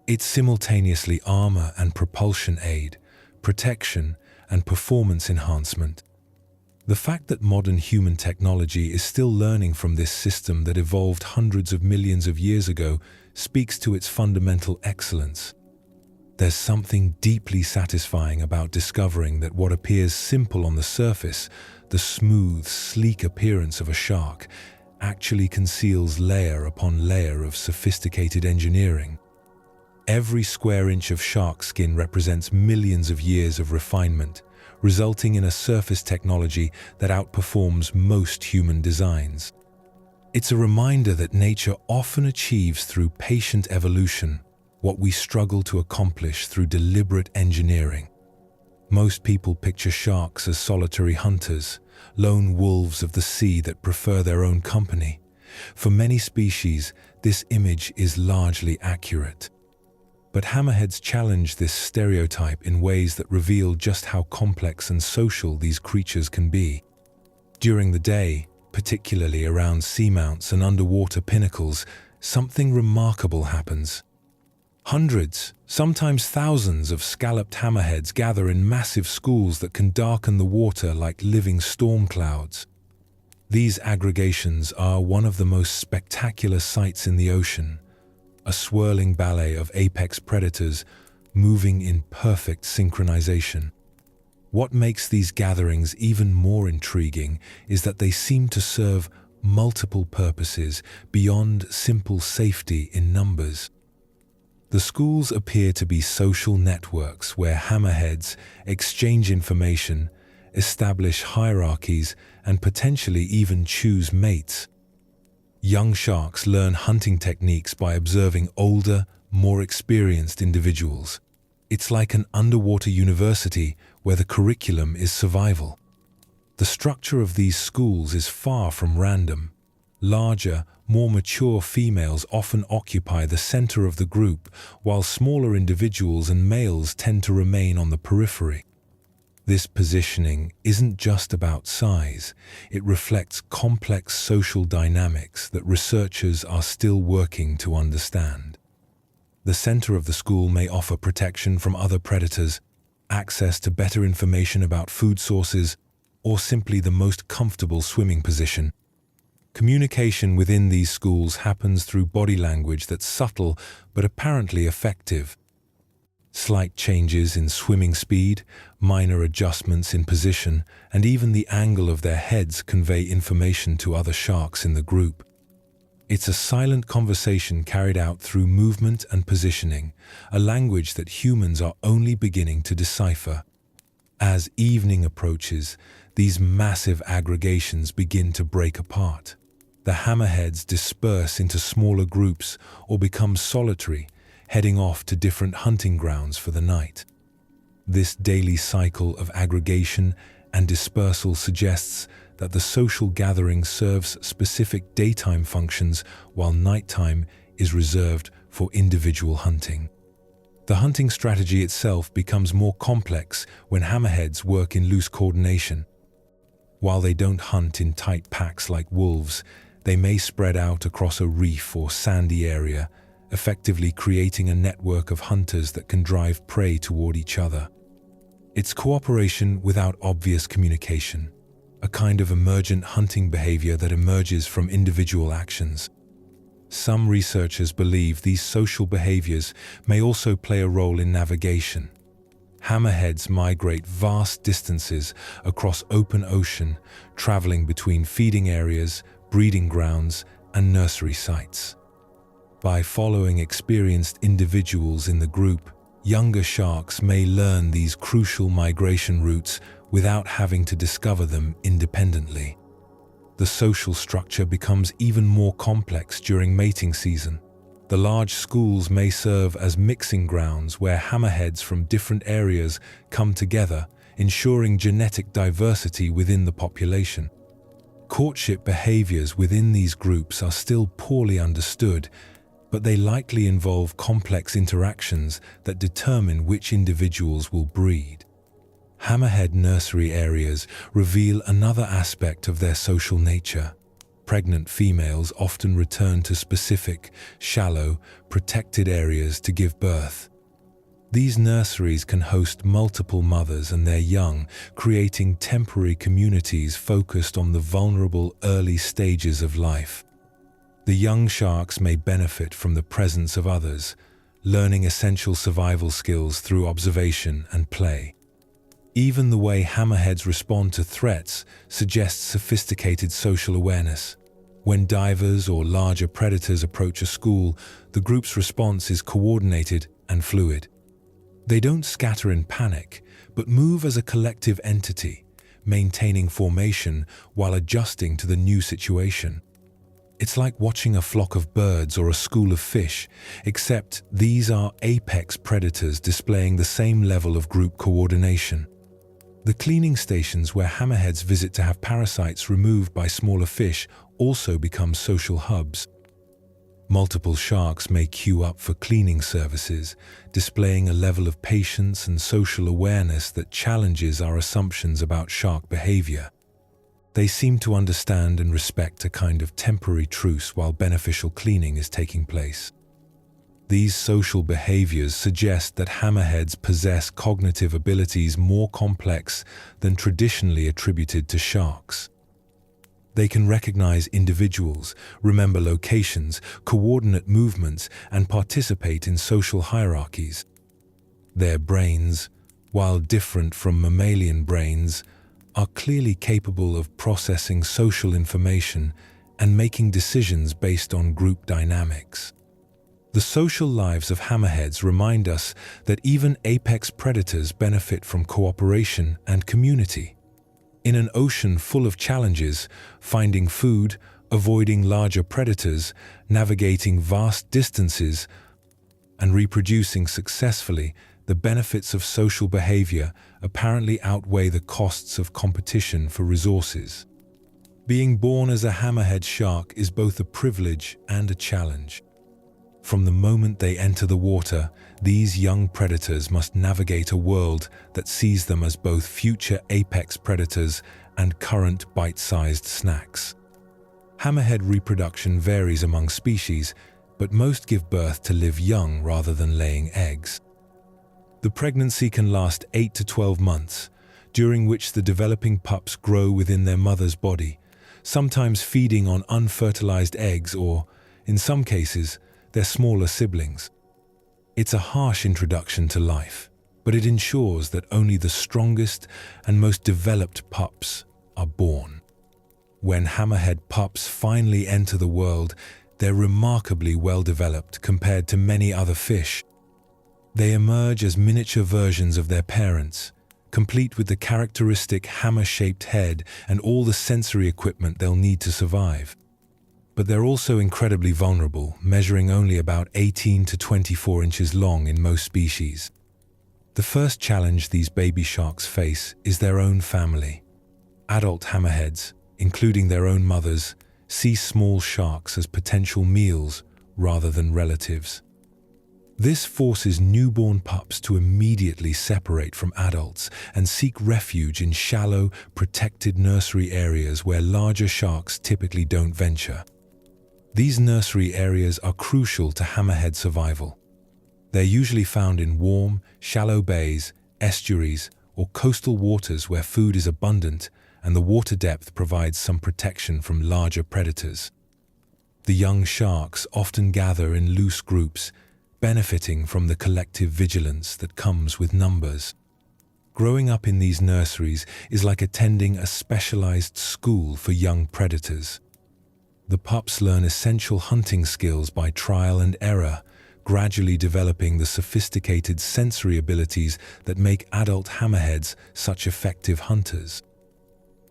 It's simultaneously armor and propulsion aid, protection and performance enhancement. The fact that modern human technology is still learning from this system that evolved hundreds of millions of years ago speaks to its fundamental excellence. There's something deeply satisfying about discovering that what appears simple on the surface, the smooth, sleek appearance of a shark, actually conceals layer upon layer of sophisticated engineering. Every square inch of shark skin represents millions of years of refinement, resulting in a surface technology that outperforms most human designs. It's a reminder that nature often achieves through patient evolution what we struggle to accomplish through deliberate engineering. Most people picture sharks as solitary hunters, lone wolves of the sea that prefer their own company. For many species, this image is largely accurate. But hammerheads challenge this stereotype in ways that reveal just how complex and social these creatures can be. During the day, particularly around seamounts and underwater pinnacles, something remarkable happens. Hundreds, sometimes thousands of scalloped hammerheads gather in massive schools that can darken the water like living storm clouds. These aggregations are one of the most spectacular sights in the ocean, a swirling ballet of apex predators moving in perfect synchronization. What makes these gatherings even more intriguing is that they seem to serve multiple purposes beyond simple safety in numbers. The schools appear to be social networks where hammerheads exchange information, establish hierarchies, and potentially even choose mates. Young sharks learn hunting techniques by observing older, more experienced individuals. It's like an underwater university where the curriculum is survival. The structure of these schools is far from random. Larger, more mature females often occupy the center of the group, while smaller individuals and males tend to remain on the periphery. This positioning isn't just about size, it reflects complex social dynamics that researchers are still working to understand. The center of the school may offer protection from other predators, access to better information about food sources, or simply the most comfortable swimming position. Communication within these schools happens through body language that's subtle but apparently effective. Slight changes in swimming speed, minor adjustments in position, and even the angle of their heads convey information to other sharks in the group. It's a silent conversation carried out through movement and positioning, a language that humans are only beginning to decipher. As evening approaches, these massive aggregations begin to break apart. The hammerheads disperse into smaller groups or become solitary, heading off to different hunting grounds for the night. This daily cycle of aggregation and dispersal suggests that the social gathering serves specific daytime functions while nighttime is reserved for individual hunting. The hunting strategy itself becomes more complex when hammerheads work in loose coordination. While they don't hunt in tight packs like wolves, they may spread out across a reef or sandy area, effectively creating a network of hunters that can drive prey toward each other. It's cooperation without obvious communication, a kind of emergent hunting behavior that emerges from individual actions. Some researchers believe these social behaviors may also play a role in navigation. Hammerheads migrate vast distances across open ocean, traveling between feeding areas, breeding grounds, and nursery sites. By following experienced individuals in the group, younger sharks may learn these crucial migration routes without having to discover them independently. The social structure becomes even more complex during mating season. The large schools may serve as mixing grounds where hammerheads from different areas come together, ensuring genetic diversity within the population. Courtship behaviors within these groups are still poorly understood, but they likely involve complex interactions that determine which individuals will breed. Hammerhead nursery areas reveal another aspect of their social nature. Pregnant females often return to specific, shallow, protected areas to give birth. These nurseries can host multiple mothers and their young, creating temporary communities focused on the vulnerable early stages of life. The young sharks may benefit from the presence of others, learning essential survival skills through observation and play. Even the way hammerheads respond to threats suggests sophisticated social awareness. When divers or larger predators approach a school, the group's response is coordinated and fluid. They don't scatter in panic, but move as a collective entity, maintaining formation while adjusting to the new situation. It's like watching a flock of birds or a school of fish, except these are apex predators displaying the same level of group coordination. The cleaning stations where hammerheads visit to have parasites removed by smaller fish also become social hubs. Multiple sharks may queue up for cleaning services, displaying a level of patience and social awareness that challenges our assumptions about shark behavior. They seem to understand and respect a kind of temporary truce while beneficial cleaning is taking place. These social behaviors suggest that hammerheads possess cognitive abilities more complex than traditionally attributed to sharks. They can recognize individuals, remember locations, coordinate movements, and participate in social hierarchies. Their brains, while different from mammalian brains, are clearly capable of processing social information and making decisions based on group dynamics. The social lives of hammerheads remind us that even apex predators benefit from cooperation and community. In an ocean full of challenges, finding food, avoiding larger predators, navigating vast distances, and reproducing successfully, the benefits of social behavior apparently outweigh the costs of competition for resources. Being born as a hammerhead shark is both a privilege and a challenge. From the moment they enter the water, these young predators must navigate a world that sees them as both future apex predators and current bite-sized snacks. Hammerhead reproduction varies among species, but most give birth to live young rather than laying eggs. The pregnancy can last 8 to 12 months, during which the developing pups grow within their mother's body, sometimes feeding on unfertilized eggs or, in some cases, their smaller siblings. It's a harsh introduction to life, but it ensures that only the strongest and most developed pups are born. When hammerhead pups finally enter the world, they're remarkably well developed compared to many other fish. They emerge as miniature versions of their parents, complete with the characteristic hammer-shaped head and all the sensory equipment they'll need to survive. But they're also incredibly vulnerable, measuring only about 18 to 24 inches long in most species. The first challenge these baby sharks face is their own family. Adult hammerheads, including their own mothers, see small sharks as potential meals rather than relatives. This forces newborn pups to immediately separate from adults and seek refuge in shallow, protected nursery areas where larger sharks typically don't venture. These nursery areas are crucial to hammerhead survival. They're usually found in warm, shallow bays, estuaries, or coastal waters where food is abundant and the water depth provides some protection from larger predators. The young sharks often gather in loose groups, benefiting from the collective vigilance that comes with numbers. Growing up in these nurseries is like attending a specialized school for young predators. The pups learn essential hunting skills by trial and error, gradually developing the sophisticated sensory abilities that make adult hammerheads such effective hunters.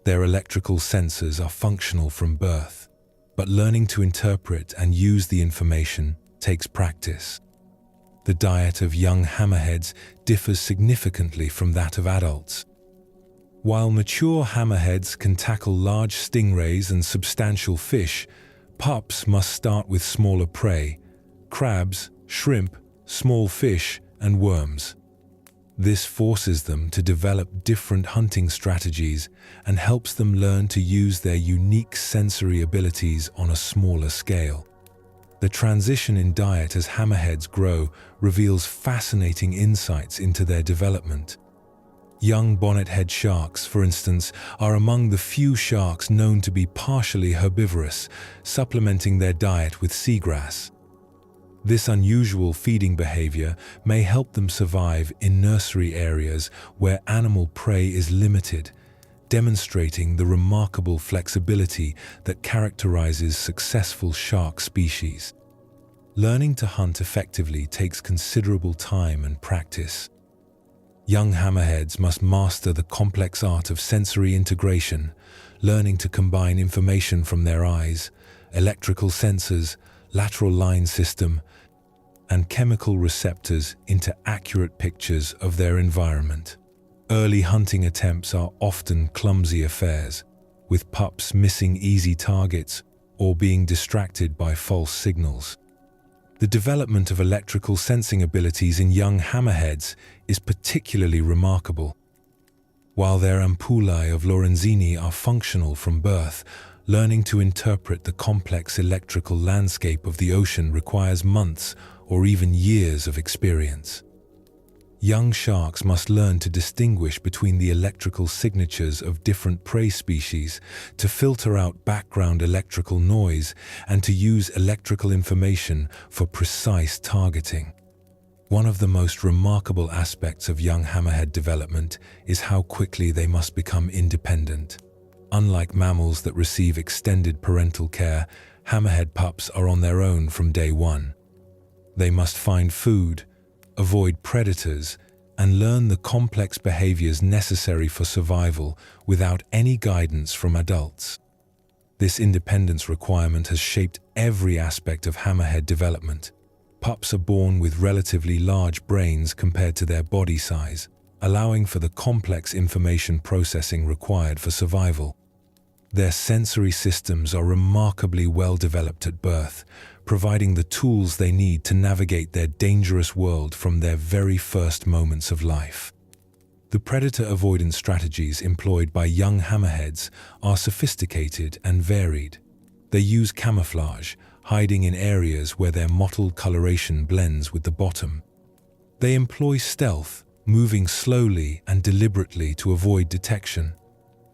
Their electrical sensors are functional from birth, but learning to interpret and use the information takes practice. The diet of young hammerheads differs significantly from that of adults. While mature hammerheads can tackle large stingrays and substantial fish, pups must start with smaller prey: crabs, shrimp, small fish, and worms. This forces them to develop different hunting strategies and helps them learn to use their unique sensory abilities on a smaller scale. The transition in diet as hammerheads grow reveals fascinating insights into their development. Young bonnethead sharks, for instance, are among the few sharks known to be partially herbivorous, supplementing their diet with seagrass. This unusual feeding behavior may help them survive in nursery areas where animal prey is limited, demonstrating the remarkable flexibility that characterizes successful shark species. Learning to hunt effectively takes considerable time and practice. Young hammerheads must master the complex art of sensory integration, learning to combine information from their eyes, electrical sensors, lateral line system, and chemical receptors into accurate pictures of their environment. Early hunting attempts are often clumsy affairs, with pups missing easy targets or being distracted by false signals. The development of electrical sensing abilities in young hammerheads is particularly remarkable. While their ampullae of Lorenzini are functional from birth, learning to interpret the complex electrical landscape of the ocean requires months or even years of experience. Young sharks must learn to distinguish between the electrical signatures of different prey species, to filter out background electrical noise, and to use electrical information for precise targeting. One of the most remarkable aspects of young hammerhead development is how quickly they must become independent. Unlike mammals that receive extended parental care, hammerhead pups are on their own from day one. They must find food, avoid predators, and learn the complex behaviors necessary for survival without any guidance from adults. This independence requirement has shaped every aspect of hammerhead development. Pups are born with relatively large brains compared to their body size, allowing for the complex information processing required for survival. Their sensory systems are remarkably well developed at birth, providing the tools they need to navigate their dangerous world from their very first moments of life. The predator avoidance strategies employed by young hammerheads are sophisticated and varied. They use camouflage, hiding in areas where their mottled coloration blends with the bottom. They employ stealth, moving slowly and deliberately to avoid detection.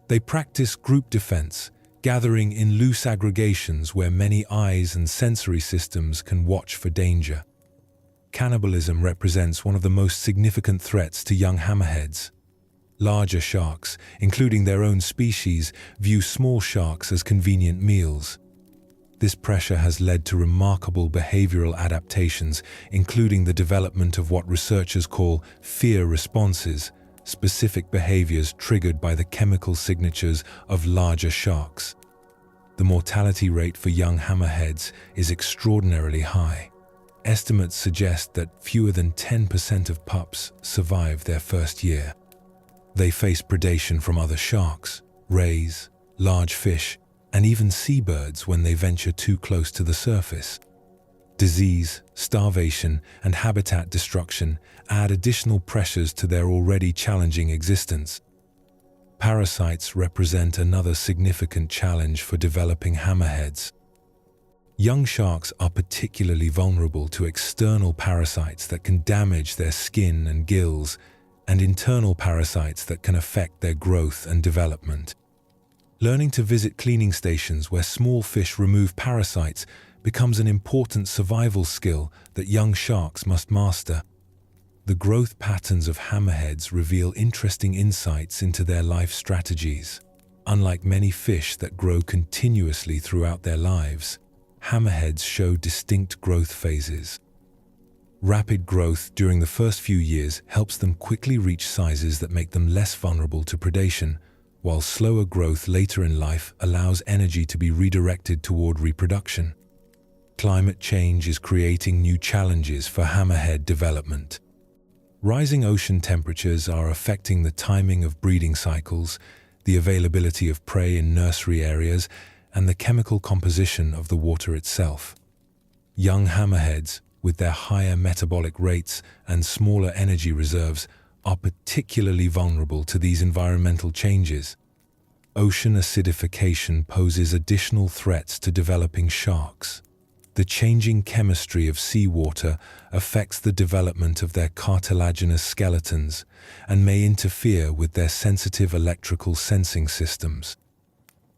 They practice group defense, gathering in loose aggregations where many eyes and sensory systems can watch for danger. Cannibalism represents one of the most significant threats to young hammerheads. Larger sharks, including their own species, view small sharks as convenient meals. This pressure has led to remarkable behavioral adaptations, including the development of what researchers call fear responses, specific behaviors triggered by the chemical signatures of larger sharks. The mortality rate for young hammerheads is extraordinarily high. Estimates suggest that fewer than 10% of pups survive their first year. They face predation from other sharks, rays, large fish, and even seabirds when they venture too close to the surface. Disease, starvation, and habitat destruction add additional pressures to their already challenging existence. Parasites represent another significant challenge for developing hammerheads. Young sharks are particularly vulnerable to external parasites that can damage their skin and gills, and internal parasites that can affect their growth and development. Learning to visit cleaning stations where small fish remove parasites becomes an important survival skill that young sharks must master. The growth patterns of hammerheads reveal interesting insights into their life strategies. Unlike many fish that grow continuously throughout their lives, hammerheads show distinct growth phases. Rapid growth during the first few years helps them quickly reach sizes that make them less vulnerable to predation, while slower growth later in life allows energy to be redirected toward reproduction. Climate change is creating new challenges for hammerhead development. Rising ocean temperatures are affecting the timing of breeding cycles, the availability of prey in nursery areas, and the chemical composition of the water itself. Young hammerheads, with their higher metabolic rates and smaller energy reserves, are particularly vulnerable to these environmental changes. Ocean acidification poses additional threats to developing sharks. The changing chemistry of seawater affects the development of their cartilaginous skeletons and may interfere with their sensitive electrical sensing systems.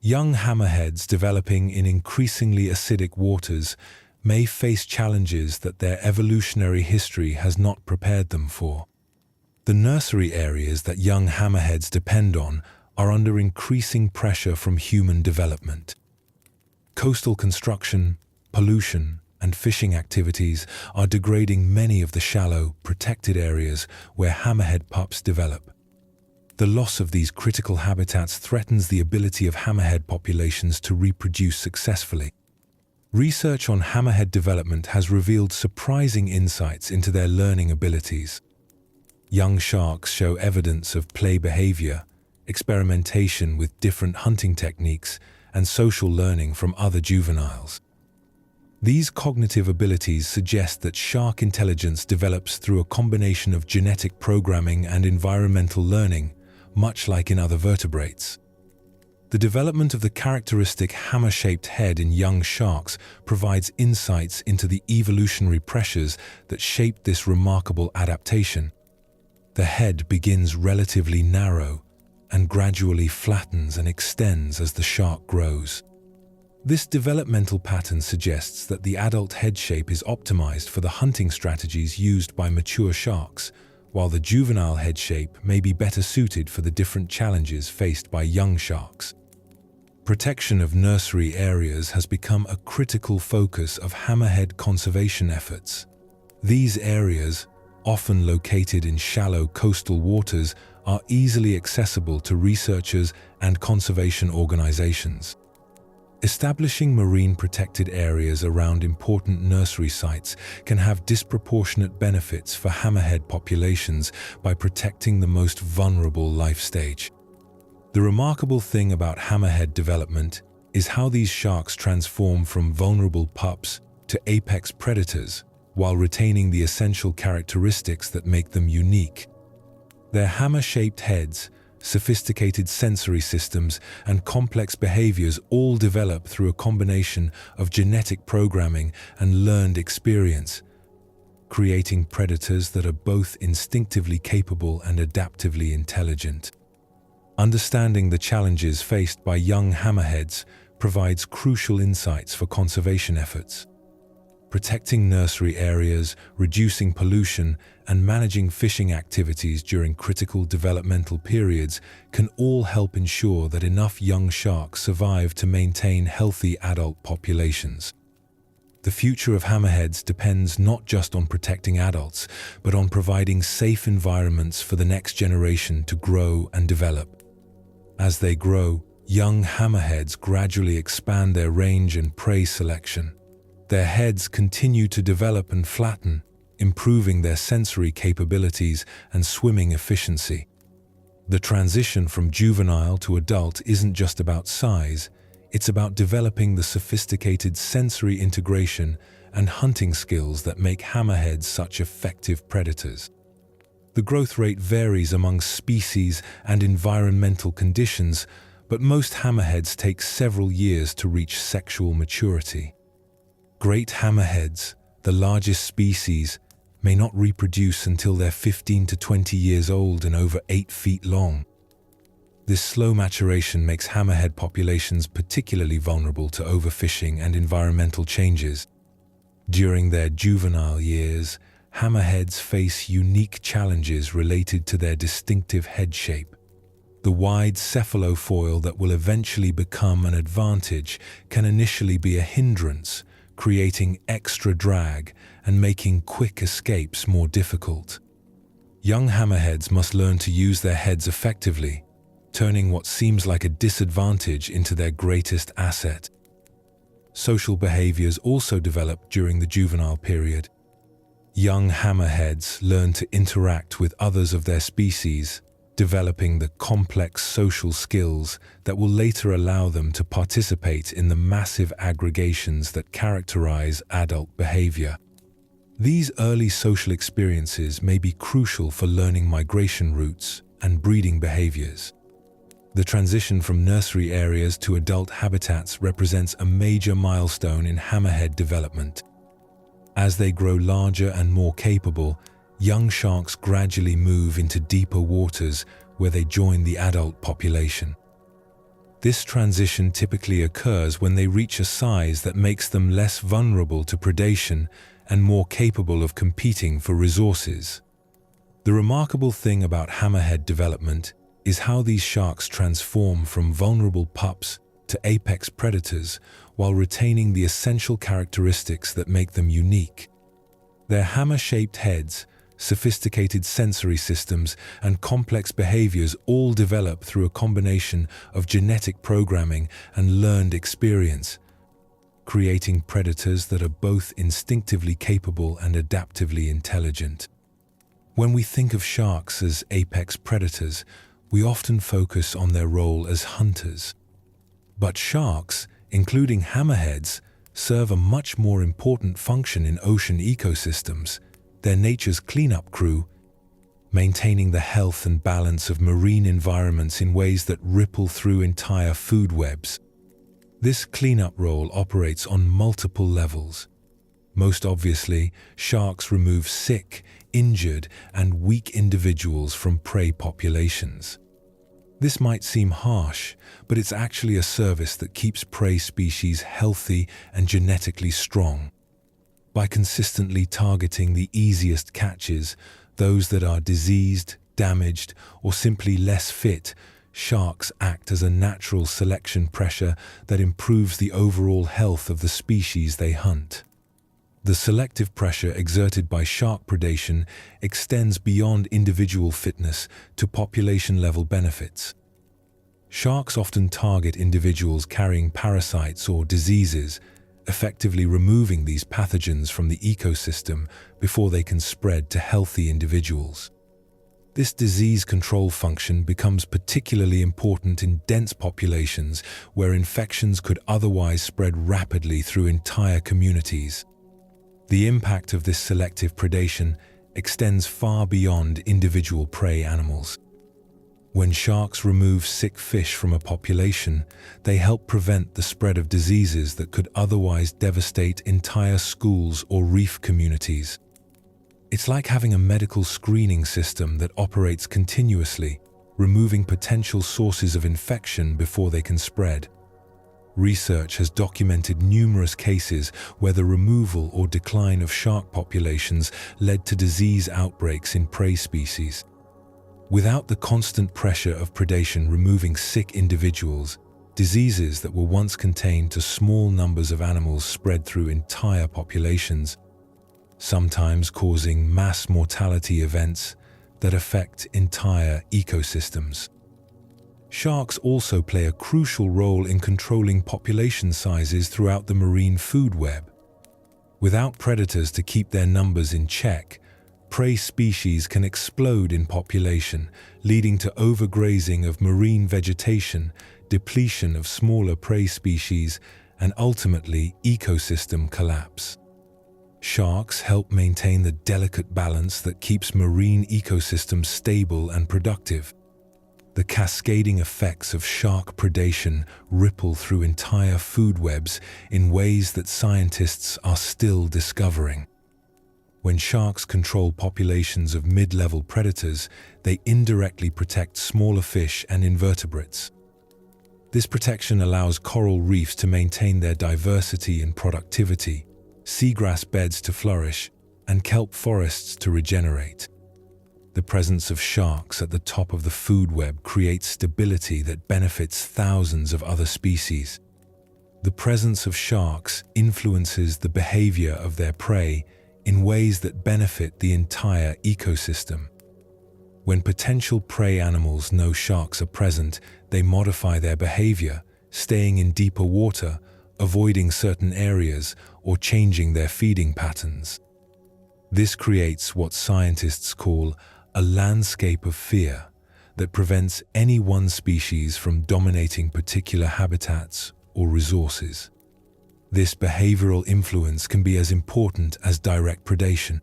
Young hammerheads developing in increasingly acidic waters may face challenges that their evolutionary history has not prepared them for. The nursery areas that young hammerheads depend on are under increasing pressure from human development. Coastal construction, pollution, and fishing activities are degrading many of the shallow, protected areas where hammerhead pups develop. The loss of these critical habitats threatens the ability of hammerhead populations to reproduce successfully. Research on hammerhead development has revealed surprising insights into their learning abilities. Young sharks show evidence of play behavior, experimentation with different hunting techniques, and social learning from other juveniles. These cognitive abilities suggest that shark intelligence develops through a combination of genetic programming and environmental learning, much like in other vertebrates. The development of the characteristic hammer-shaped head in young sharks provides insights into the evolutionary pressures that shaped this remarkable adaptation. The head begins relatively narrow and gradually flattens and extends as the shark grows. This developmental pattern suggests that the adult head shape is optimized for the hunting strategies used by mature sharks, while the juvenile head shape may be better suited for the different challenges faced by young sharks. Protection of nursery areas has become a critical focus of hammerhead conservation efforts. These areas, often located in shallow coastal waters, are easily accessible to researchers and conservation organizations. Establishing marine protected areas around important nursery sites can have disproportionate benefits for hammerhead populations by protecting the most vulnerable life stage. The remarkable thing about hammerhead development is how these sharks transform from vulnerable pups to apex predators while retaining the essential characteristics that make them unique. Their hammer-shaped heads, sophisticated sensory systems, and complex behaviors all develop through a combination of genetic programming and learned experience, creating predators that are both instinctively capable and adaptively intelligent. Understanding the challenges faced by young hammerheads provides crucial insights for conservation efforts. Protecting nursery areas, reducing pollution, and managing fishing activities during critical developmental periods can all help ensure that enough young sharks survive to maintain healthy adult populations. The future of hammerheads depends not just on protecting adults, but on providing safe environments for the next generation to grow and develop. As they grow, young hammerheads gradually expand their range and prey selection. Their heads continue to develop and flatten, improving their sensory capabilities and swimming efficiency. The transition from juvenile to adult isn't just about size, it's about developing the sophisticated sensory integration and hunting skills that make hammerheads such effective predators. The growth rate varies among species and environmental conditions, but most hammerheads take several years to reach sexual maturity. Great hammerheads, the largest species, may not reproduce until they're 15 to 20 years old and over 8 feet long. This slow maturation makes hammerhead populations particularly vulnerable to overfishing and environmental changes. During their juvenile years, hammerheads face unique challenges related to their distinctive head shape. The wide cephalofoil that will eventually become an advantage can initially be a hindrance, creating extra drag and making quick escapes more difficult. Young hammerheads must learn to use their heads effectively, turning what seems like a disadvantage into their greatest asset. Social behaviors also develop during the juvenile period. Young hammerheads learn to interact with others of their species, developing the complex social skills that will later allow them to participate in the massive aggregations that characterize adult behavior. These early social experiences may be crucial for learning migration routes and breeding behaviors. The transition from nursery areas to adult habitats represents a major milestone in hammerhead development. As they grow larger and more capable, young sharks gradually move into deeper waters where they join the adult population. This transition typically occurs when they reach a size that makes them less vulnerable to predation and more capable of competing for resources. The remarkable thing about hammerhead development is how these sharks transform from vulnerable pups to apex predators while retaining the essential characteristics that make them unique. Their hammer-shaped heads, sophisticated sensory systems, and complex behaviors all develop through a combination of genetic programming and learned experience, creating predators that are both instinctively capable and adaptively intelligent. When we think of sharks as apex predators, we often focus on their role as hunters. But sharks, including hammerheads, serve a much more important function in ocean ecosystems. They're nature's cleanup crew, maintaining the health and balance of marine environments in ways that ripple through entire food webs. This cleanup role operates on multiple levels. Most obviously, sharks remove sick, injured, and weak individuals from prey populations. This might seem harsh, but it's actually a service that keeps prey species healthy and genetically strong. By consistently targeting the easiest catches, those that are diseased, damaged, or simply less fit, sharks act as a natural selection pressure that improves the overall health of the species they hunt. The selective pressure exerted by shark predation extends beyond individual fitness to population-level benefits. Sharks often target individuals carrying parasites or diseases, effectively removing these pathogens from the ecosystem before they can spread to healthy individuals. This disease control function becomes particularly important in dense populations where infections could otherwise spread rapidly through entire communities. The impact of this selective predation extends far beyond individual prey animals. When sharks remove sick fish from a population, they help prevent the spread of diseases that could otherwise devastate entire schools or reef communities. It's like having a medical screening system that operates continuously, removing potential sources of infection before they can spread. Research has documented numerous cases where the removal or decline of shark populations led to disease outbreaks in prey species. Without the constant pressure of predation removing sick individuals, diseases that were once contained to small numbers of animals spread through entire populations, sometimes causing mass mortality events that affect entire ecosystems. Sharks also play a crucial role in controlling population sizes throughout the marine food web. Without predators to keep their numbers in check, prey species can explode in population, leading to overgrazing of marine vegetation, depletion of smaller prey species, and ultimately ecosystem collapse. Sharks help maintain the delicate balance that keeps marine ecosystems stable and productive. The cascading effects of shark predation ripple through entire food webs in ways that scientists are still discovering. When sharks control populations of mid-level predators, they indirectly protect smaller fish and invertebrates. This protection allows coral reefs to maintain their diversity and productivity, seagrass beds to flourish, and kelp forests to regenerate. The presence of sharks at the top of the food web creates stability that benefits thousands of other species. The presence of sharks influences the behavior of their prey in ways that benefit the entire ecosystem. When potential prey animals know sharks are present, they modify their behavior, staying in deeper water, avoiding certain areas, or changing their feeding patterns. This creates what scientists call a landscape of fear that prevents any one species from dominating particular habitats or resources. This behavioral influence can be as important as direct predation.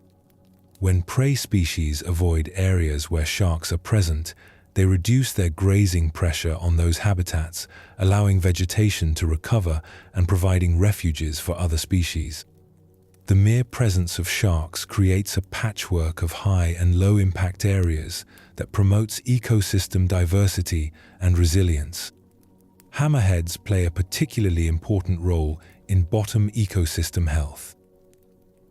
When prey species avoid areas where sharks are present, they reduce their grazing pressure on those habitats, allowing vegetation to recover and providing refuges for other species. The mere presence of sharks creates a patchwork of high and low impact areas that promotes ecosystem diversity and resilience. Hammerheads play a particularly important role in bottom ecosystem health.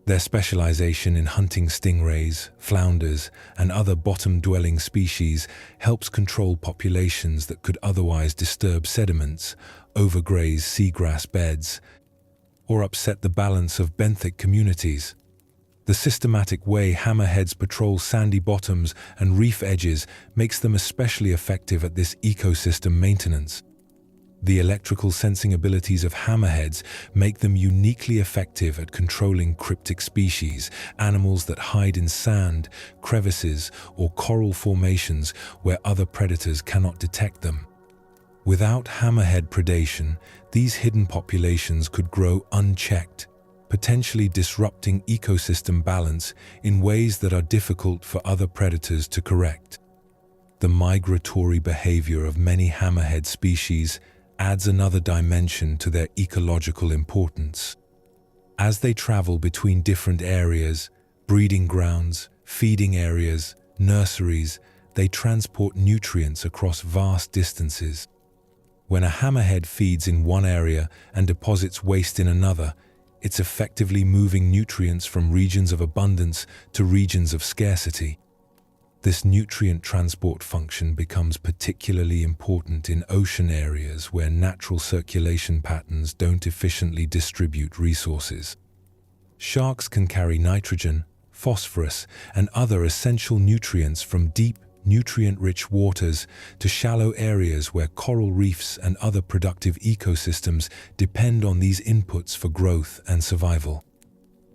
Their specialization in hunting stingrays, flounders, and other bottom-dwelling species helps control populations that could otherwise disturb sediments, overgraze seagrass beds, or upset the balance of benthic communities. The systematic way hammerheads patrol sandy bottoms and reef edges makes them especially effective at this ecosystem maintenance. The electrical sensing abilities of hammerheads make them uniquely effective at controlling cryptic species, animals that hide in sand, crevices, or coral formations where other predators cannot detect them. Without hammerhead predation, these hidden populations could grow unchecked, potentially disrupting ecosystem balance in ways that are difficult for other predators to correct. The migratory behavior of many hammerhead species adds another dimension to their ecological importance. As they travel between different areas, breeding grounds, feeding areas, nurseries, they transport nutrients across vast distances. When a hammerhead feeds in one area and deposits waste in another, it's effectively moving nutrients from regions of abundance to regions of scarcity. This nutrient transport function becomes particularly important in ocean areas where natural circulation patterns don't efficiently distribute resources. Sharks can carry nitrogen, phosphorus, and other essential nutrients from deep, nutrient-rich waters to shallow areas where coral reefs and other productive ecosystems depend on these inputs for growth and survival.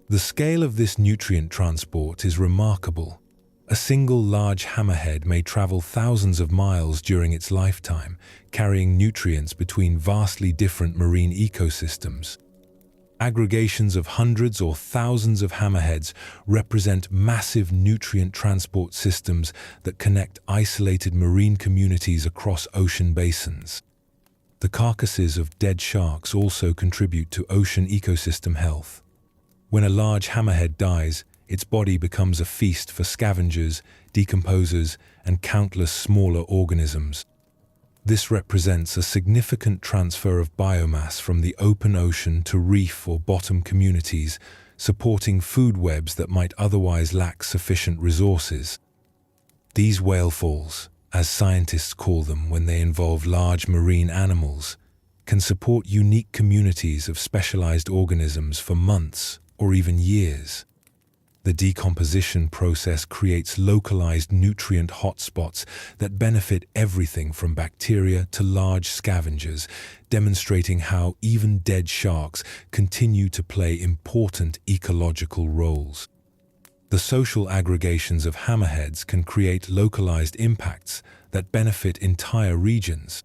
The scale of this nutrient transport is remarkable. A single large hammerhead may travel thousands of miles during its lifetime, carrying nutrients between vastly different marine ecosystems. Aggregations of hundreds or thousands of hammerheads represent massive nutrient transport systems that connect isolated marine communities across ocean basins. The carcasses of dead sharks also contribute to ocean ecosystem health. When a large hammerhead dies, its body becomes a feast for scavengers, decomposers, and countless smaller organisms. This represents a significant transfer of biomass from the open ocean to reef or bottom communities, supporting food webs that might otherwise lack sufficient resources. These whalefalls, as scientists call them when they involve large marine animals, can support unique communities of specialized organisms for months or even years. The decomposition process creates localized nutrient hotspots that benefit everything from bacteria to large scavengers, demonstrating how even dead sharks continue to play important ecological roles. The social aggregations of hammerheads can create localized impacts that benefit entire regions.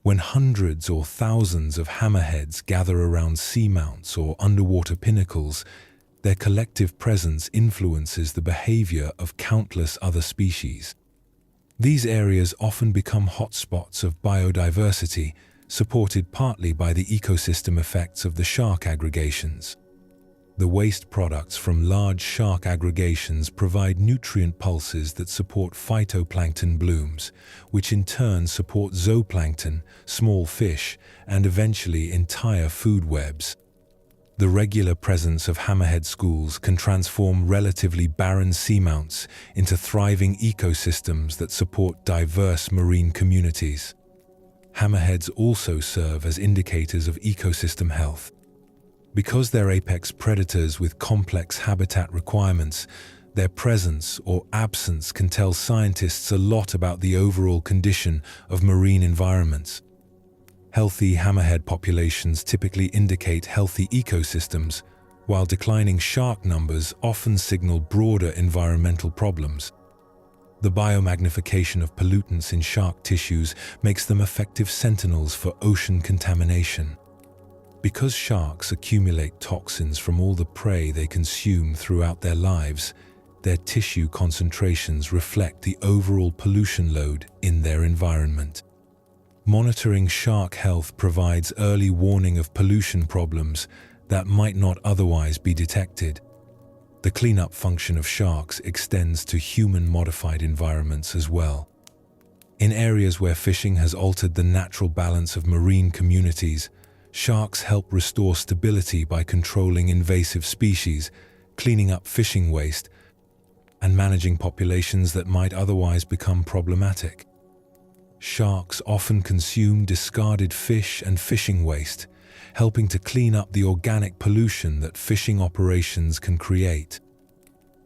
When hundreds or thousands of hammerheads gather around seamounts or underwater pinnacles, their collective presence influences the behavior of countless other species. These areas often become hotspots of biodiversity, supported partly by the ecosystem effects of the shark aggregations. The waste products from large shark aggregations provide nutrient pulses that support phytoplankton blooms, which in turn support zooplankton, small fish, and eventually entire food webs. The regular presence of hammerhead schools can transform relatively barren seamounts into thriving ecosystems that support diverse marine communities. Hammerheads also serve as indicators of ecosystem health. Because they're apex predators with complex habitat requirements, their presence or absence can tell scientists a lot about the overall condition of marine environments. Healthy hammerhead populations typically indicate healthy ecosystems, while declining shark numbers often signal broader environmental problems. The biomagnification of pollutants in shark tissues makes them effective sentinels for ocean contamination. Because sharks accumulate toxins from all the prey they consume throughout their lives, their tissue concentrations reflect the overall pollution load in their environment. Monitoring shark health provides early warning of pollution problems that might not otherwise be detected. The cleanup function of sharks extends to human-modified environments as well. In areas where fishing has altered the natural balance of marine communities, sharks help restore stability by controlling invasive species, cleaning up fishing waste, and managing populations that might otherwise become problematic. Sharks often consume discarded fish and fishing waste, helping to clean up the organic pollution that fishing operations can create.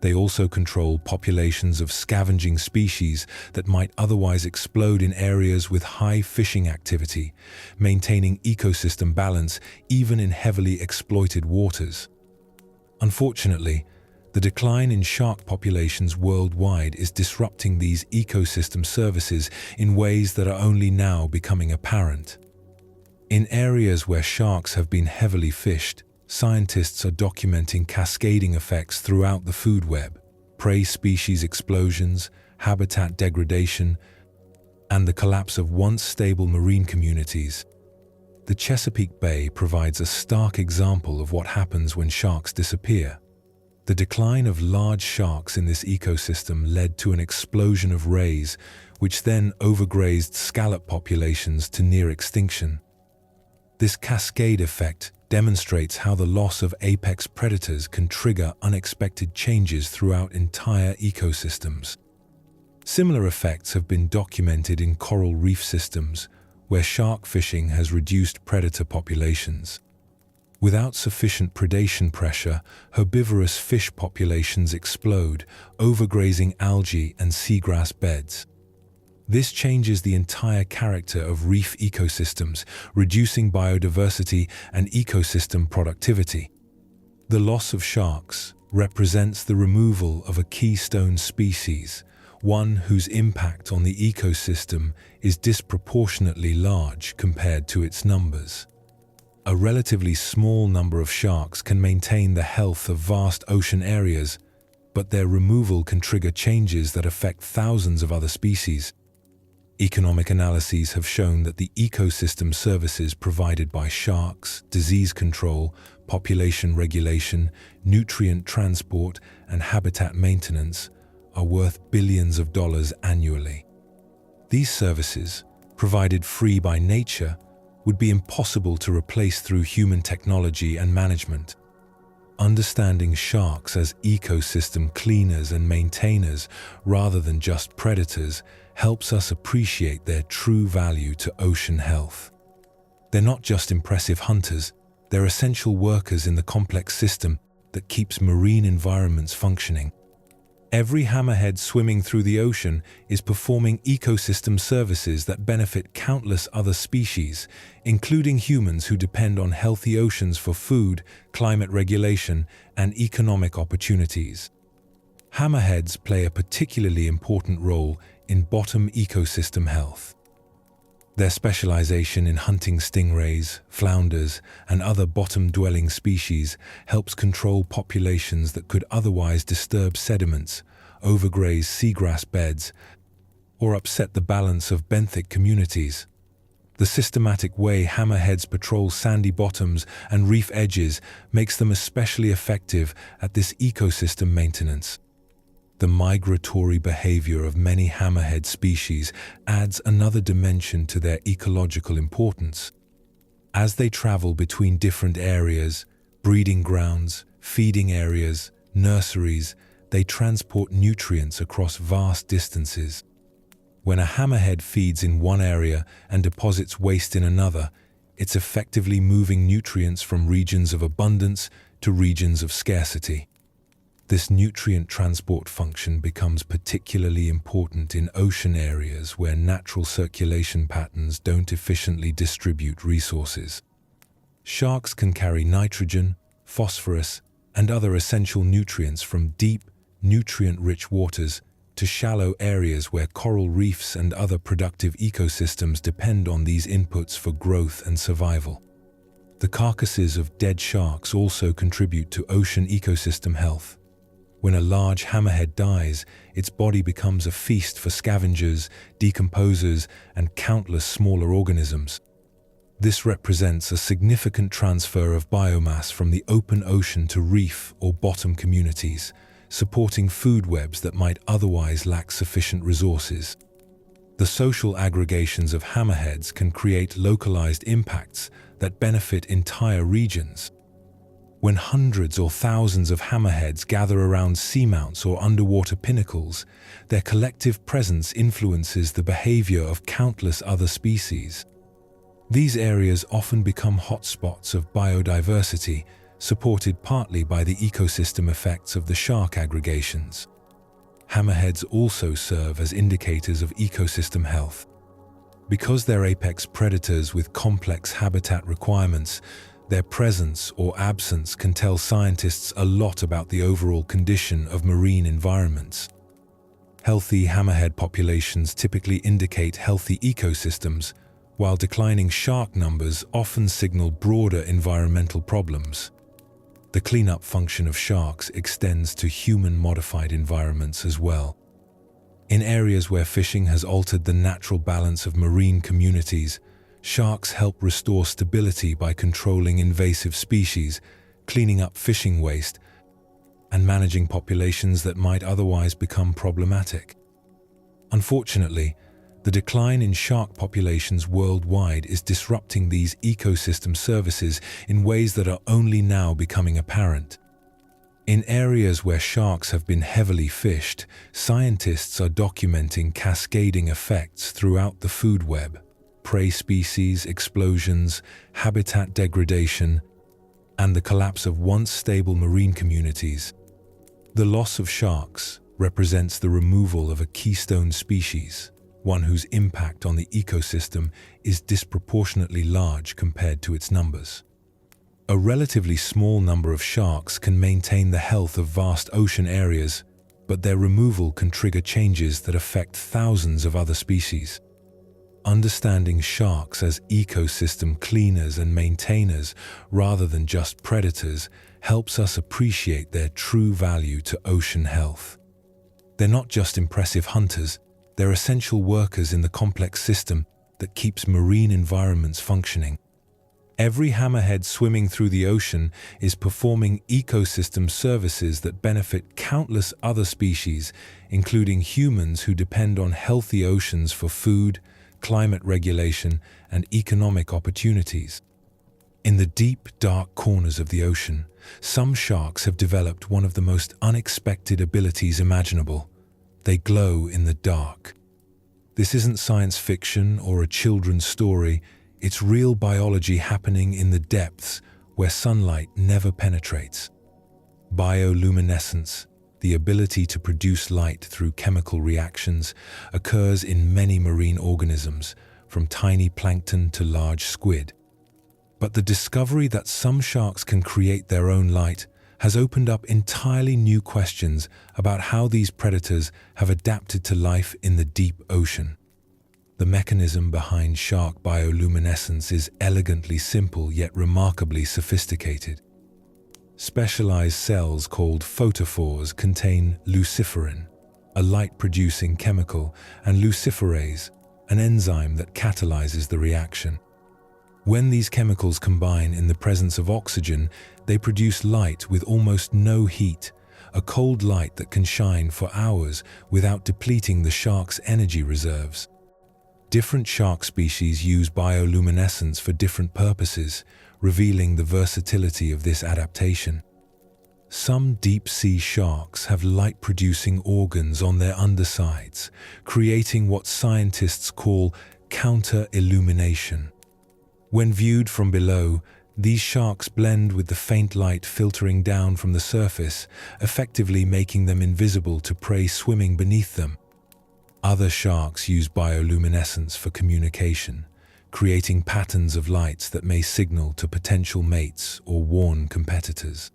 They also control populations of scavenging species that might otherwise explode in areas with high fishing activity, maintaining ecosystem balance even in heavily exploited waters. Unfortunately, the decline in shark populations worldwide is disrupting these ecosystem services in ways that are only now becoming apparent. In areas where sharks have been heavily fished, scientists are documenting cascading effects throughout the food web, prey species explosions, habitat degradation, and the collapse of once stable marine communities. The Chesapeake Bay provides a stark example of what happens when sharks disappear. The decline of large sharks in this ecosystem led to an explosion of rays, which then overgrazed scallop populations to near extinction. This cascade effect demonstrates how the loss of apex predators can trigger unexpected changes throughout entire ecosystems. Similar effects have been documented in coral reef systems, where shark fishing has reduced predator populations. Without sufficient predation pressure, herbivorous fish populations explode, overgrazing algae and seagrass beds. This changes the entire character of reef ecosystems, reducing biodiversity and ecosystem productivity. The loss of sharks represents the removal of a keystone species, one whose impact on the ecosystem is disproportionately large compared to its numbers. A relatively small number of sharks can maintain the health of vast ocean areas, but their removal can trigger changes that affect thousands of other species. Economic analyses have shown that the ecosystem services provided by sharks, disease control, population regulation, nutrient transport, and habitat maintenance are worth billions of dollars annually. These services, provided free by nature, would be impossible to replace through human technology and management. Understanding sharks as ecosystem cleaners and maintainers rather than just predators helps us appreciate their true value to ocean health. They're not just impressive hunters, they're essential workers in the complex system that keeps marine environments functioning. Every hammerhead swimming through the ocean is performing ecosystem services that benefit countless other species, including humans who depend on healthy oceans for food, climate regulation, and economic opportunities. Hammerheads play a particularly important role in bottom ecosystem health. Their specialization in hunting stingrays, flounders, and other bottom-dwelling species helps control populations that could otherwise disturb sediments, overgraze seagrass beds, or upset the balance of benthic communities. The systematic way hammerheads patrol sandy bottoms and reef edges makes them especially effective at this ecosystem maintenance. The migratory behavior of many hammerhead species adds another dimension to their ecological importance. As they travel between different areas, breeding grounds, feeding areas, nurseries, they transport nutrients across vast distances. When a hammerhead feeds in one area and deposits waste in another, it's effectively moving nutrients from regions of abundance to regions of scarcity. This nutrient transport function becomes particularly important in ocean areas where natural circulation patterns don't efficiently distribute resources. Sharks can carry nitrogen, phosphorus, and other essential nutrients from deep, nutrient-rich waters to shallow areas where coral reefs and other productive ecosystems depend on these inputs for growth and survival. The carcasses of dead sharks also contribute to ocean ecosystem health. When a large hammerhead dies, its body becomes a feast for scavengers, decomposers, and countless smaller organisms. This represents a significant transfer of biomass from the open ocean to reef or bottom communities, supporting food webs that might otherwise lack sufficient resources. The social aggregations of hammerheads can create localized impacts that benefit entire regions. When hundreds or thousands of hammerheads gather around seamounts or underwater pinnacles, their collective presence influences the behavior of countless other species. These areas often become hotspots of biodiversity, supported partly by the ecosystem effects of the shark aggregations. Hammerheads also serve as indicators of ecosystem health. Because they're apex predators with complex habitat requirements, their presence or absence can tell scientists a lot about the overall condition of marine environments. Healthy hammerhead populations typically indicate healthy ecosystems, while declining shark numbers often signal broader environmental problems. The cleanup function of sharks extends to human-modified environments as well. In areas where fishing has altered the natural balance of marine communities, sharks help restore stability by controlling invasive species, cleaning up fishing waste, and managing populations that might otherwise become problematic. Unfortunately, the decline in shark populations worldwide is disrupting these ecosystem services in ways that are only now becoming apparent. In areas where sharks have been heavily fished, scientists are documenting cascading effects throughout the food web: prey species explosions, habitat degradation, and the collapse of once stable marine communities. The loss of sharks represents the removal of a keystone species, one whose impact on the ecosystem is disproportionately large compared to its numbers. A relatively small number of sharks can maintain the health of vast ocean areas, but their removal can trigger changes that affect thousands of other species. Understanding sharks as ecosystem cleaners and maintainers rather than just predators helps us appreciate their true value to ocean health. They're not just impressive hunters, they're essential workers in the complex system that keeps marine environments functioning. Every hammerhead swimming through the ocean is performing ecosystem services that benefit countless other species, including humans who depend on healthy oceans for food, climate regulation, and economic opportunities. In the deep, dark corners of the ocean, some sharks have developed one of the most unexpected abilities imaginable. They glow in the dark. This isn't science fiction or a children's story, it's real biology happening in the depths where sunlight never penetrates. Bioluminescence, the ability to produce light through chemical reactions, occurs in many marine organisms, from tiny plankton to large squid. But the discovery that some sharks can create their own light has opened up entirely new questions about how these predators have adapted to life in the deep ocean. The mechanism behind shark bioluminescence is elegantly simple yet remarkably sophisticated. Specialized cells called photophores contain luciferin, a light-producing chemical, and luciferase, an enzyme that catalyzes the reaction. When these chemicals combine in the presence of oxygen, they produce light with almost no heat, a cold light that can shine for hours without depleting the shark's energy reserves. Different shark species use bioluminescence for different purposes, revealing the versatility of this adaptation. Some deep-sea sharks have light-producing organs on their undersides, creating what scientists call counter-illumination. When viewed from below, these sharks blend with the faint light filtering down from the surface, effectively making them invisible to prey swimming beneath them. Other sharks use bioluminescence for communication, creating patterns of lights that may signal to potential mates or warn competitors.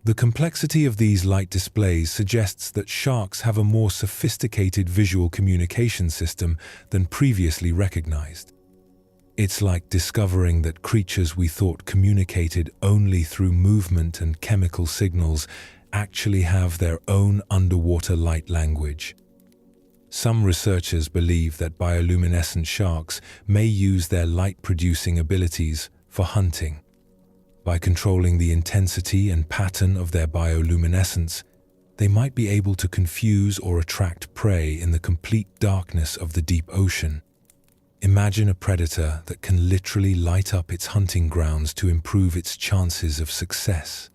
The complexity of these light displays suggests that sharks have a more sophisticated visual communication system than previously recognized. It's like discovering that creatures we thought communicated only through movement and chemical signals actually have their own underwater light language. Some researchers believe that bioluminescent sharks may use their light-producing abilities for hunting. By controlling the intensity and pattern of their bioluminescence, they might be able to confuse or attract prey in the complete darkness of the deep ocean. Imagine a predator that can literally light up its hunting grounds to improve its chances of success.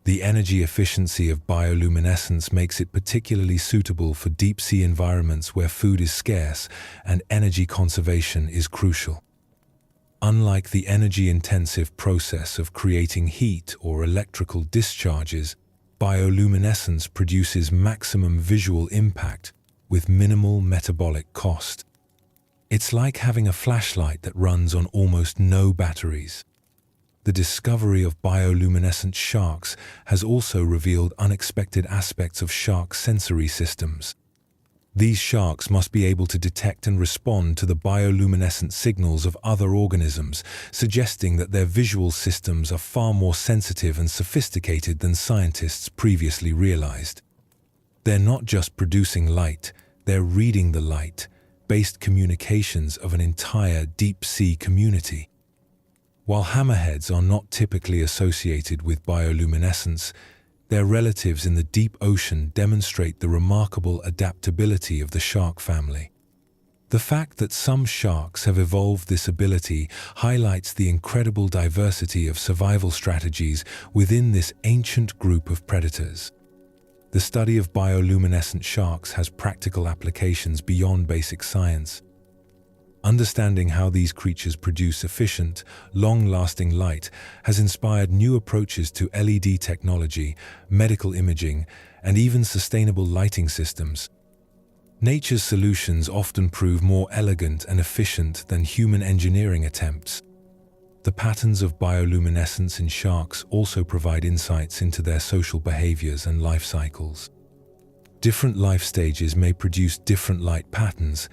The energy efficiency of bioluminescence makes it particularly suitable for deep-sea environments where food is scarce and energy conservation is crucial. Unlike the energy-intensive process of creating heat or electrical discharges, bioluminescence produces maximum visual impact with minimal metabolic cost. It's like having a flashlight that runs on almost no batteries. The discovery of bioluminescent sharks has also revealed unexpected aspects of shark sensory systems. These sharks must be able to detect and respond to the bioluminescent signals of other organisms, suggesting that their visual systems are far more sensitive and sophisticated than scientists previously realized. They're not just producing light, they're reading the light-based communications of an entire deep-sea community. While hammerheads are not typically associated with bioluminescence, their relatives in the deep ocean demonstrate the remarkable adaptability of the shark family. The fact that some sharks have evolved this ability highlights the incredible diversity of survival strategies within this ancient group of predators. The study of bioluminescent sharks has practical applications beyond basic science. Understanding how these creatures produce efficient, long-lasting light has inspired new approaches to LED technology, medical imaging, and even sustainable lighting systems. Nature's solutions often prove more elegant and efficient than human engineering attempts. The patterns of bioluminescence in sharks also provide insights into their social behaviors and life cycles. Different life stages may produce different light patterns,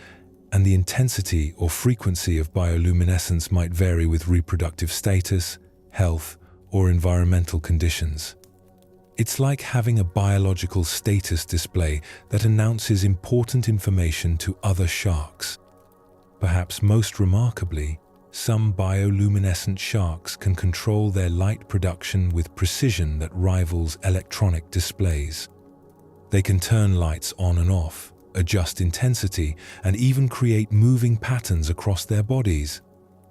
and the intensity or frequency of bioluminescence might vary with reproductive status, health, or environmental conditions. It's like having a biological status display that announces important information to other sharks. Perhaps most remarkably, some bioluminescent sharks can control their light production with precision that rivals electronic displays. They can turn lights on and off, adjust intensity, and even create moving patterns across their bodies.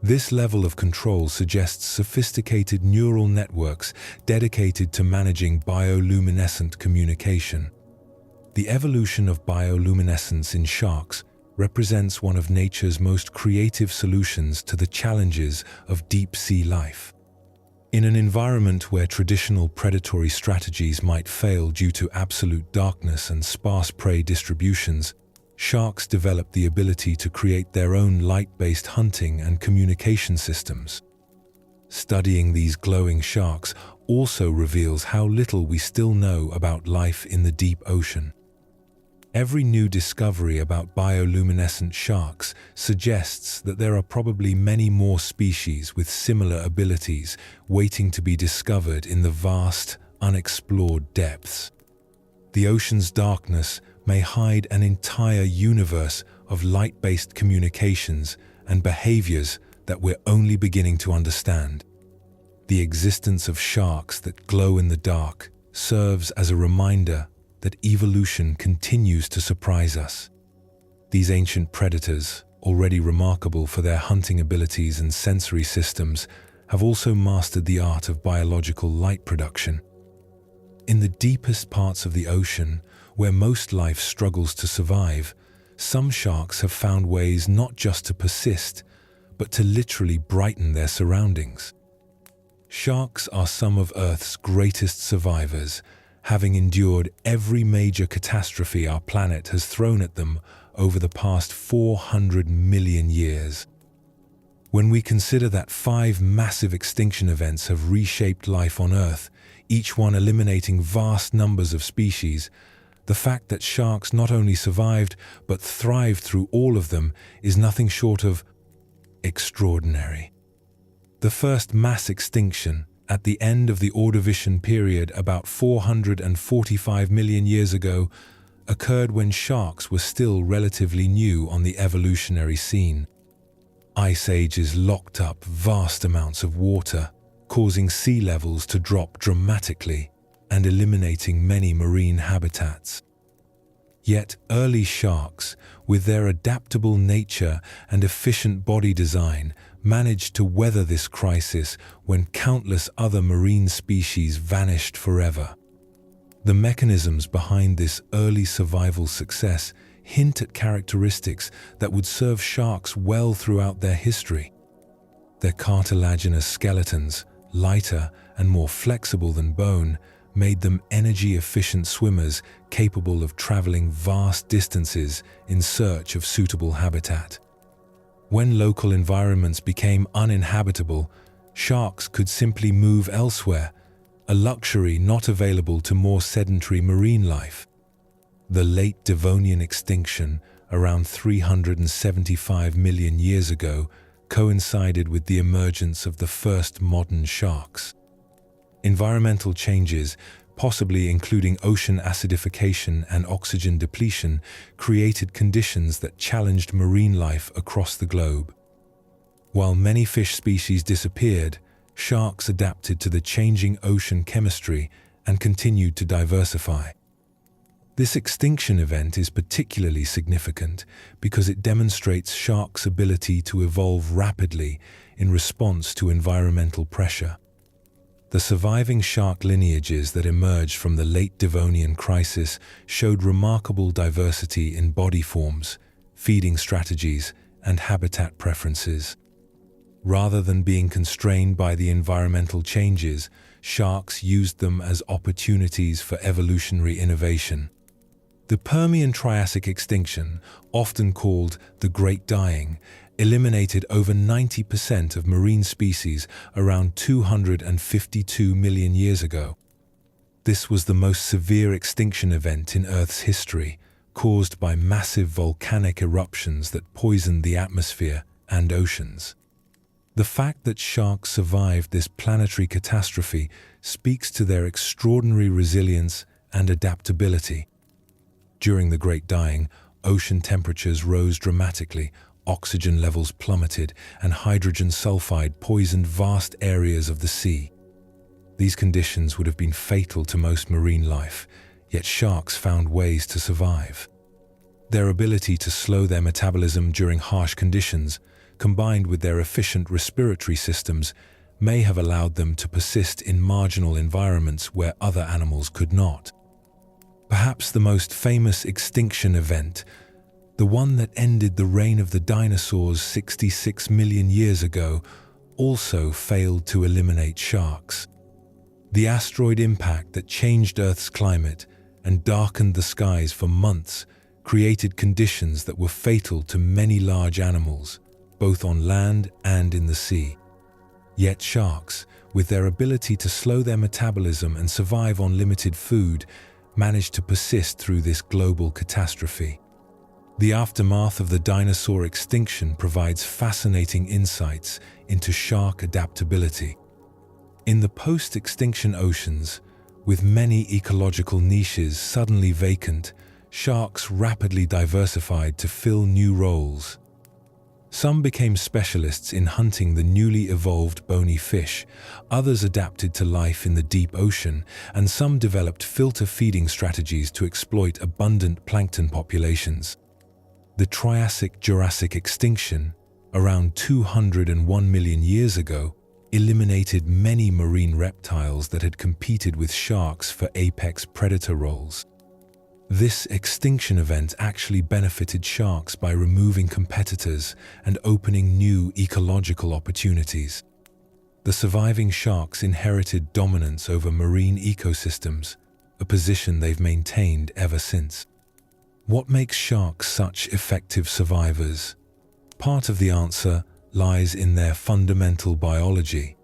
This level of control suggests sophisticated neural networks dedicated to managing bioluminescent communication. The evolution of bioluminescence in sharks represents one of nature's most creative solutions to the challenges of deep-sea life. In an environment where traditional predatory strategies might fail due to absolute darkness and sparse prey distributions, sharks develop the ability to create their own light-based hunting and communication systems. Studying these glowing sharks also reveals how little we still know about life in the deep ocean. Every new discovery about bioluminescent sharks suggests that there are probably many more species with similar abilities waiting to be discovered in the vast, unexplored depths. The ocean's darkness may hide an entire universe of light-based communications and behaviors that we're only beginning to understand. The existence of sharks that glow in the dark serves as a reminder that evolution continues to surprise us. These ancient predators, already remarkable for their hunting abilities and sensory systems, have also mastered the art of biological light production. In the deepest parts of the ocean, where most life struggles to survive, some sharks have found ways not just to persist, but to literally brighten their surroundings. Sharks are some of Earth's greatest survivors, having endured every major catastrophe our planet has thrown at them over the past 400 million years. When we consider that 5 massive extinction events have reshaped life on Earth, each one eliminating vast numbers of species, the fact that sharks not only survived but thrived through all of them is nothing short of extraordinary. The first mass extinction, at the end of the Ordovician period about 445 million years ago, occurred when sharks were still relatively new on the evolutionary scene. Ice ages locked up vast amounts of water, causing sea levels to drop dramatically and eliminating many marine habitats. Yet early sharks, with their adaptable nature and efficient body design, managed to weather this crisis when countless other marine species vanished forever. The mechanisms behind this early survival success hint at characteristics that would serve sharks well throughout their history. Their cartilaginous skeletons, lighter and more flexible than bone, made them energy-efficient swimmers capable of traveling vast distances in search of suitable habitat. When local environments became uninhabitable, sharks could simply move elsewhere, a luxury not available to more sedentary marine life. The late Devonian extinction, around 375 million years ago, coincided with the emergence of the first modern sharks. Environmental changes, possibly including ocean acidification and oxygen depletion, created conditions that challenged marine life across the globe. While many fish species disappeared, sharks adapted to the changing ocean chemistry and continued to diversify. This extinction event is particularly significant because it demonstrates sharks' ability to evolve rapidly in response to environmental pressure. The surviving shark lineages that emerged from the late Devonian crisis showed remarkable diversity in body forms, feeding strategies, and habitat preferences. Rather than being constrained by the environmental changes, sharks used them as opportunities for evolutionary innovation. The Permian-Triassic extinction, often called the Great Dying, eliminated over 90% of marine species around 252 million years ago. This was the most severe extinction event in Earth's history, caused by massive volcanic eruptions that poisoned the atmosphere and oceans. The fact that sharks survived this planetary catastrophe speaks to their extraordinary resilience and adaptability. During the Great Dying, ocean temperatures rose dramatically, oxygen levels plummeted, and hydrogen sulfide poisoned vast areas of the sea. These conditions would have been fatal to most marine life, yet sharks found ways to survive. Their ability to slow their metabolism during harsh conditions, combined with their efficient respiratory systems, may have allowed them to persist in marginal environments where other animals could not. Perhaps the most famous extinction event, the one that ended the reign of the dinosaurs 66 million years ago, also failed to eliminate sharks. The asteroid impact that changed Earth's climate and darkened the skies for months created conditions that were fatal to many large animals, both on land and in the sea. Yet sharks, with their ability to slow their metabolism and survive on limited food, managed to persist through this global catastrophe. The aftermath of the dinosaur extinction provides fascinating insights into shark adaptability. In the post-extinction oceans, with many ecological niches suddenly vacant, sharks rapidly diversified to fill new roles. Some became specialists in hunting the newly evolved bony fish, others adapted to life in the deep ocean, and some developed filter feeding strategies to exploit abundant plankton populations. The Triassic-Jurassic extinction, around 201 million years ago, eliminated many marine reptiles that had competed with sharks for apex predator roles. This extinction event actually benefited sharks by removing competitors and opening new ecological opportunities. The surviving sharks inherited dominance over marine ecosystems, a position they've maintained ever since. What makes sharks such effective survivors? Part of the answer lies in their fundamental biology.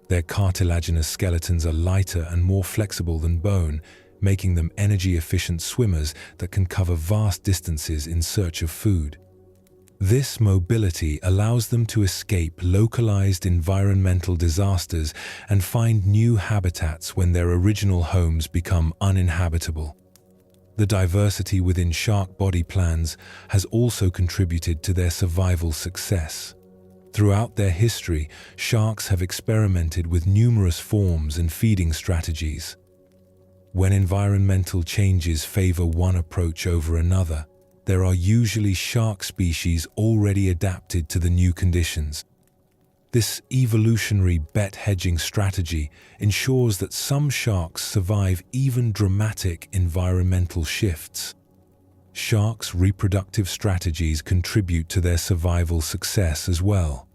Their cartilaginous skeletons are lighter and more flexible than bone, making them energy-efficient swimmers that can cover vast distances in search of food. This mobility allows them to escape localized environmental disasters and find new habitats when their original homes become uninhabitable. The diversity within shark body plans has also contributed to their survival success. Throughout their history, sharks have experimented with numerous forms and feeding strategies. When environmental changes favor one approach over another, there are usually shark species already adapted to the new conditions. This evolutionary bet hedging strategy ensures that some sharks survive even dramatic environmental shifts. Sharks' reproductive strategies contribute to their survival success as well.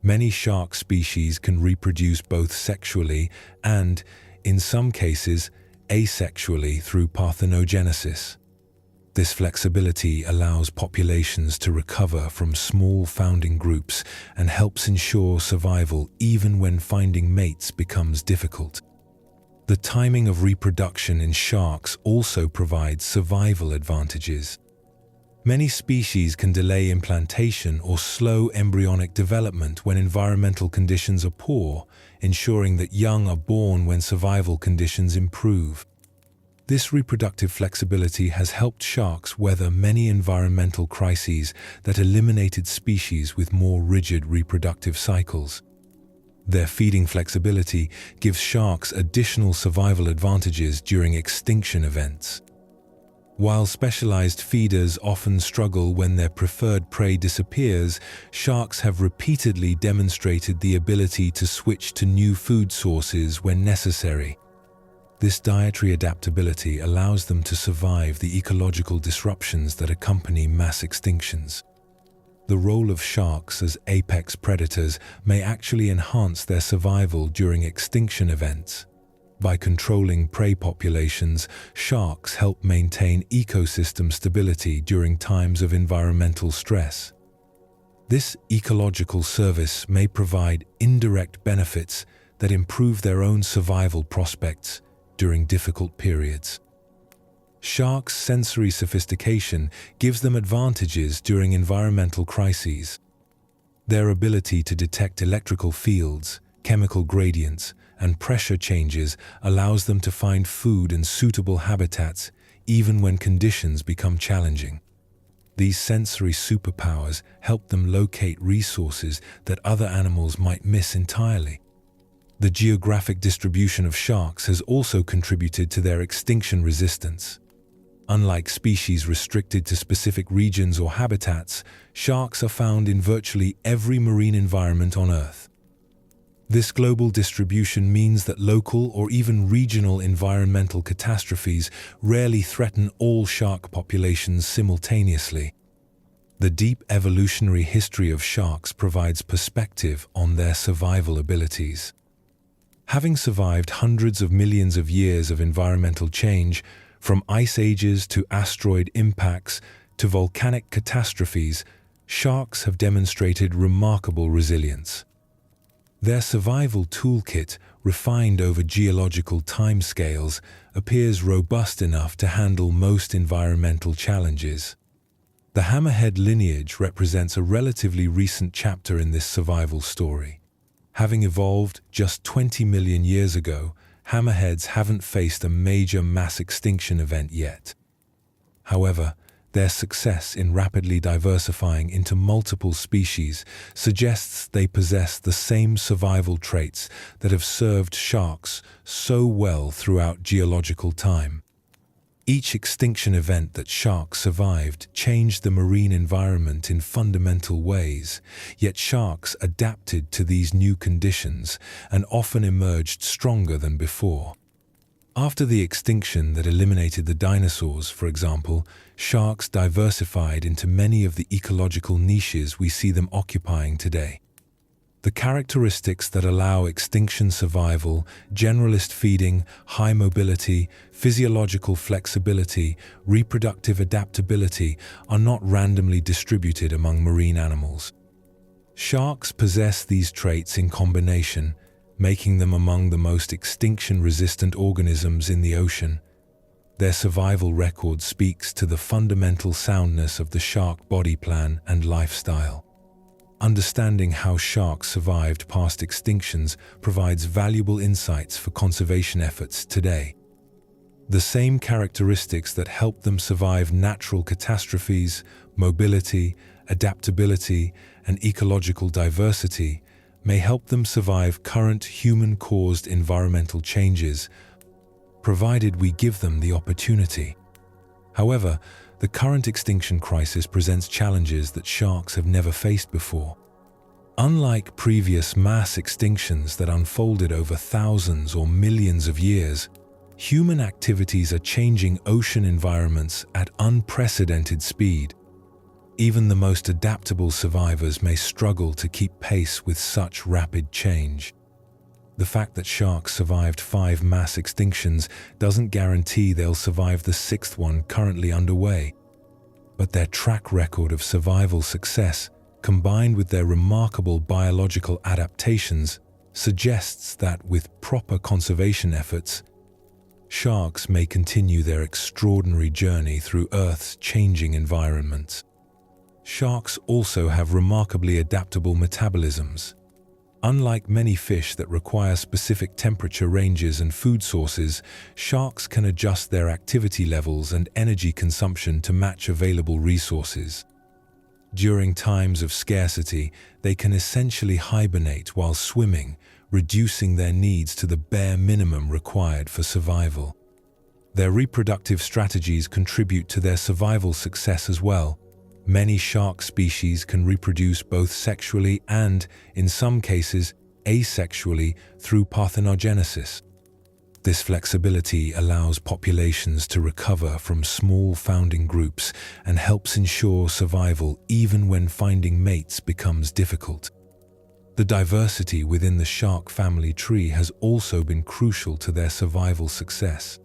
Many shark species can reproduce both sexually and, in some cases, asexually through parthenogenesis. This flexibility allows populations to recover from small founding groups and helps ensure survival even when finding mates becomes difficult. The timing of reproduction in sharks also provides survival advantages. Many species can delay implantation or slow embryonic development when environmental conditions are poor, ensuring that young are born when survival conditions improve. This reproductive flexibility has helped sharks weather many environmental crises that eliminated species with more rigid reproductive cycles. Their feeding flexibility gives sharks additional survival advantages during extinction events. While specialized feeders often struggle when their preferred prey disappears, sharks have repeatedly demonstrated the ability to switch to new food sources when necessary. This dietary adaptability allows them to survive the ecological disruptions that accompany mass extinctions. The role of sharks as apex predators may actually enhance their survival during extinction events. By controlling prey populations, sharks help maintain ecosystem stability during times of environmental stress. This ecological service may provide indirect benefits that improve their own survival prospects during difficult periods. Sharks' sensory sophistication gives them advantages during environmental crises. Their ability to detect electrical fields, chemical gradients, and pressure changes allows them to find food and suitable habitats even when conditions become challenging. These sensory superpowers help them locate resources that other animals might miss entirely. The geographic distribution of sharks has also contributed to their extinction resistance. Unlike species restricted to specific regions or habitats, sharks are found in virtually every marine environment on Earth. This global distribution means that local or even regional environmental catastrophes rarely threaten all shark populations simultaneously. The deep evolutionary history of sharks provides perspective on their survival abilities. Having survived hundreds of millions of years of environmental change, from ice ages to asteroid impacts to volcanic catastrophes, sharks have demonstrated remarkable resilience. Their survival toolkit, refined over geological timescales, appears robust enough to handle most environmental challenges. The Hammerhead lineage represents a relatively recent chapter in this survival story. Having evolved just 20 million years ago, hammerheads haven't faced a major mass extinction event yet. However, their success in rapidly diversifying into multiple species suggests they possess the same survival traits that have served sharks so well throughout geological time. Each extinction event that sharks survived changed the marine environment in fundamental ways, yet sharks adapted to these new conditions and often emerged stronger than before. After the extinction that eliminated the dinosaurs, for example, sharks diversified into many of the ecological niches we see them occupying today. The characteristics that allow extinction survival, generalist feeding, high mobility, physiological flexibility, reproductive adaptability are not randomly distributed among marine animals. Sharks possess these traits in combination, making them among the most extinction-resistant organisms in the ocean. Their survival record speaks to the fundamental soundness of the shark body plan and lifestyle. Understanding how sharks survived past extinctions provides valuable insights for conservation efforts today. The same characteristics that help them survive natural catastrophes, mobility, adaptability, and ecological diversity may help them survive current human-caused environmental changes, provided we give them the opportunity. However, the current extinction crisis presents challenges that sharks have never faced before. Unlike previous mass extinctions that unfolded over thousands or millions of years, human activities are changing ocean environments at unprecedented speed. Even the most adaptable survivors may struggle to keep pace with such rapid change. The fact that sharks survived 5 mass extinctions doesn't guarantee they'll survive the 6th one currently underway. But their track record of survival success, combined with their remarkable biological adaptations, suggests that with proper conservation efforts, sharks may continue their extraordinary journey through Earth's changing environments. Sharks also have remarkably adaptable metabolisms. Unlike many fish that require specific temperature ranges and food sources, sharks can adjust their activity levels and energy consumption to match available resources. During times of scarcity, they can essentially hibernate while swimming, reducing their needs to the bare minimum required for survival. Their reproductive strategies contribute to their survival success as well. Many shark species can reproduce both sexually and, in some cases, asexually through parthenogenesis. This flexibility allows populations to recover from small founding groups and helps ensure survival even when finding mates becomes difficult. The diversity within the shark family tree has also been crucial to their survival success.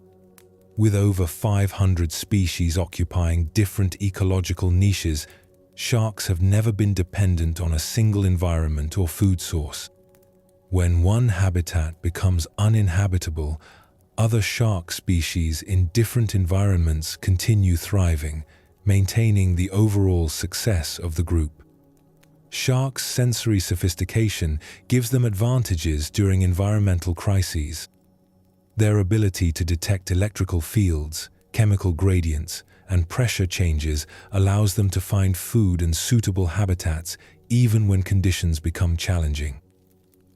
With over 500 species occupying different ecological niches, sharks have never been dependent on a single environment or food source. When one habitat becomes uninhabitable, other shark species in different environments continue thriving, maintaining the overall success of the group. Sharks' sensory sophistication gives them advantages during environmental crises. Their ability to detect electrical fields, chemical gradients, and pressure changes allows them to find food and suitable habitats even when conditions become challenging.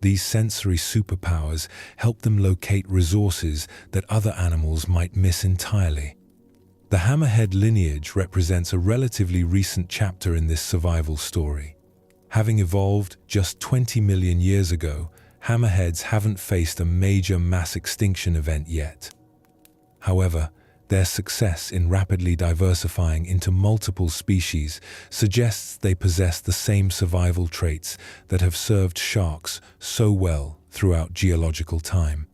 These sensory superpowers help them locate resources that other animals might miss entirely. The Hammerhead lineage represents a relatively recent chapter in this survival story. Having evolved just 20 million years ago, hammerheads haven't faced a major mass extinction event yet. However, their success in rapidly diversifying into multiple species suggests they possess the same survival traits that have served sharks so well throughout geological time.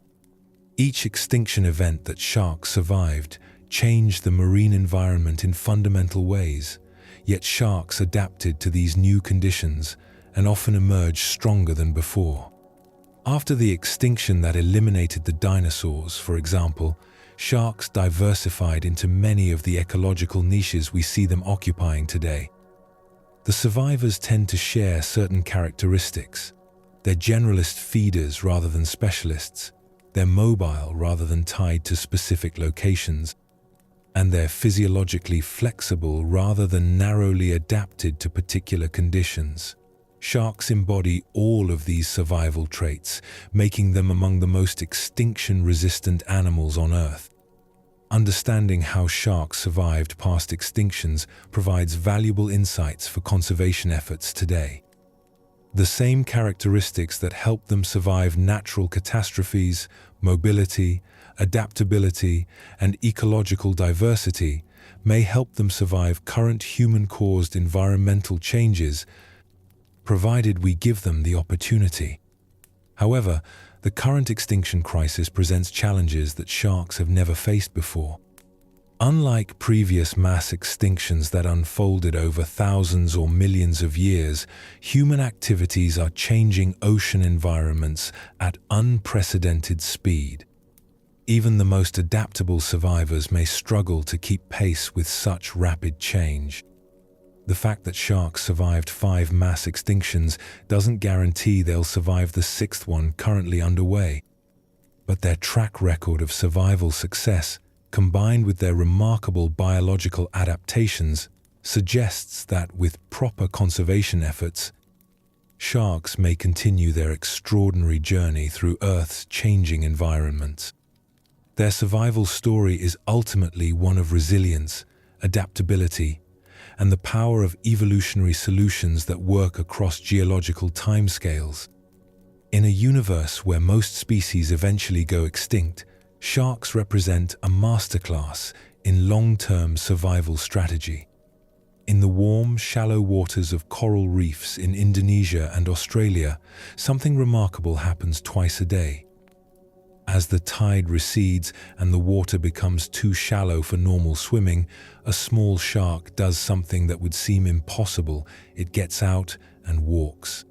Each extinction event that sharks survived changed the marine environment in fundamental ways, yet sharks adapted to these new conditions and often emerged stronger than before. After the extinction that eliminated the dinosaurs, for example, sharks diversified into many of the ecological niches we see them occupying today. The survivors tend to share certain characteristics. They're generalist feeders rather than specialists, they're mobile rather than tied to specific locations, and they're physiologically flexible rather than narrowly adapted to particular conditions. Sharks embody all of these survival traits, making them among the most extinction-resistant animals on Earth. Understanding how sharks survived past extinctions provides valuable insights for conservation efforts today. The same characteristics that help them survive natural catastrophes, mobility, adaptability, and ecological diversity may help them survive current human-caused environmental changes, provided we give them the opportunity. However, the current extinction crisis presents challenges that sharks have never faced before. Unlike previous mass extinctions that unfolded over thousands or millions of years, human activities are changing ocean environments at unprecedented speed. Even the most adaptable survivors may struggle to keep pace with such rapid change. The fact that sharks survived 5 mass extinctions doesn't guarantee they'll survive the 6th one currently underway. But their track record of survival success, combined with their remarkable biological adaptations, suggests that with proper conservation efforts, sharks may continue their extraordinary journey through Earth's changing environments. Their survival story is ultimately one of resilience, adaptability, and the power of evolutionary solutions that work across geological timescales. In a universe where most species eventually go extinct, sharks represent a masterclass in long-term survival strategy. In the warm, shallow waters of coral reefs in Indonesia and Australia, something remarkable happens twice a day. As the tide recedes and the water becomes too shallow for normal swimming, a small shark does something that would seem impossible. It gets out and walks.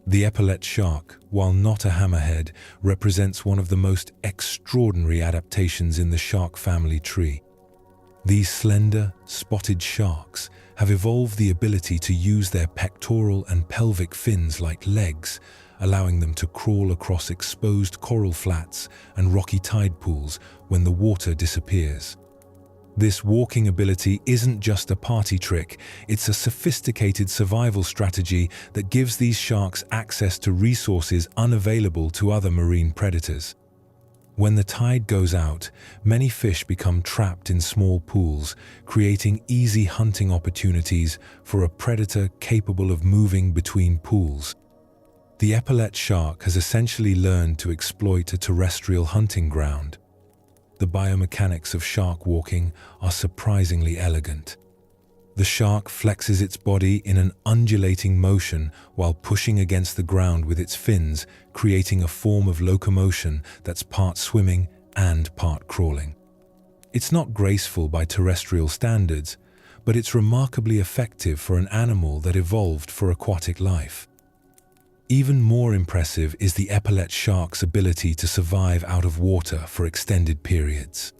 The epaulet shark, while not a hammerhead, represents one of the most extraordinary adaptations in the shark family tree. These slender, spotted sharks have evolved the ability to use their pectoral and pelvic fins like legs, allowing them to crawl across exposed coral flats and rocky tide pools when the water disappears. This walking ability isn't just a party trick, it's a sophisticated survival strategy that gives these sharks access to resources unavailable to other marine predators. When the tide goes out, many fish become trapped in small pools, creating easy hunting opportunities for a predator capable of moving between pools. The epaulet shark has essentially learned to exploit a terrestrial hunting ground. The biomechanics of shark walking are surprisingly elegant. The shark flexes its body in an undulating motion while pushing against the ground with its fins, creating a form of locomotion that's part swimming and part crawling. It's not graceful by terrestrial standards, but it's remarkably effective for an animal that evolved for aquatic life. Even more impressive is the epaulet shark's ability to survive out of water for extended periods.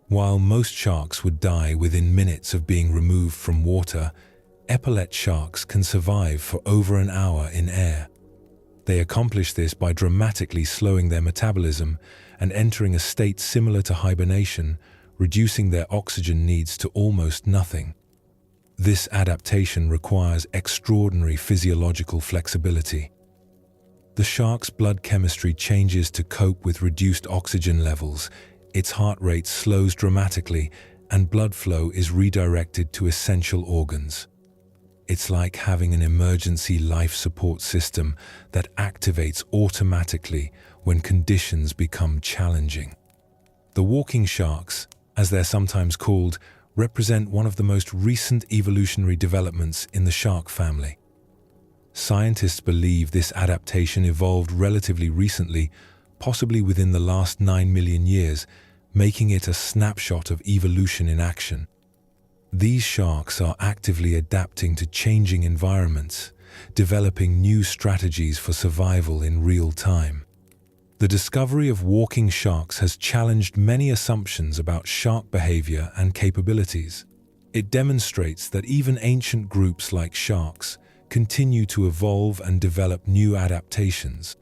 While most sharks would die within minutes of being removed from water, epaulet sharks can survive for over an hour in air. They accomplish this by dramatically slowing their metabolism and entering a state similar to hibernation, reducing their oxygen needs to almost nothing. This adaptation requires extraordinary physiological flexibility. The shark's blood chemistry changes to cope with reduced oxygen levels, its heart rate slows dramatically, and blood flow is redirected to essential organs. It's like having an emergency life support system that activates automatically when conditions become challenging. The walking sharks, as they're sometimes called, represent one of the most recent evolutionary developments in the shark family. Scientists believe this adaptation evolved relatively recently, possibly within the last 9 million years, making it a snapshot of evolution in action. These sharks are actively adapting to changing environments, developing new strategies for survival in real time. The discovery of walking sharks has challenged many assumptions about shark behavior and capabilities. It demonstrates that even ancient groups like sharks continue to evolve and develop new adaptations.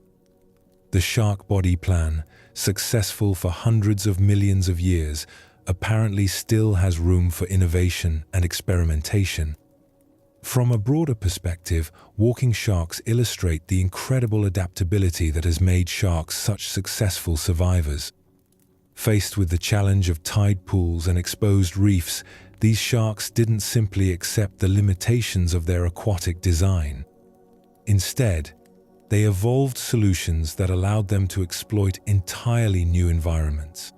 The shark body plan, successful for hundreds of millions of years, apparently still has room for innovation and experimentation. From a broader perspective, walking sharks illustrate the incredible adaptability that has made sharks such successful survivors. Faced with the challenge of tide pools and exposed reefs, these sharks didn't simply accept the limitations of their aquatic design. Instead, they evolved solutions that allowed them to exploit entirely new environments.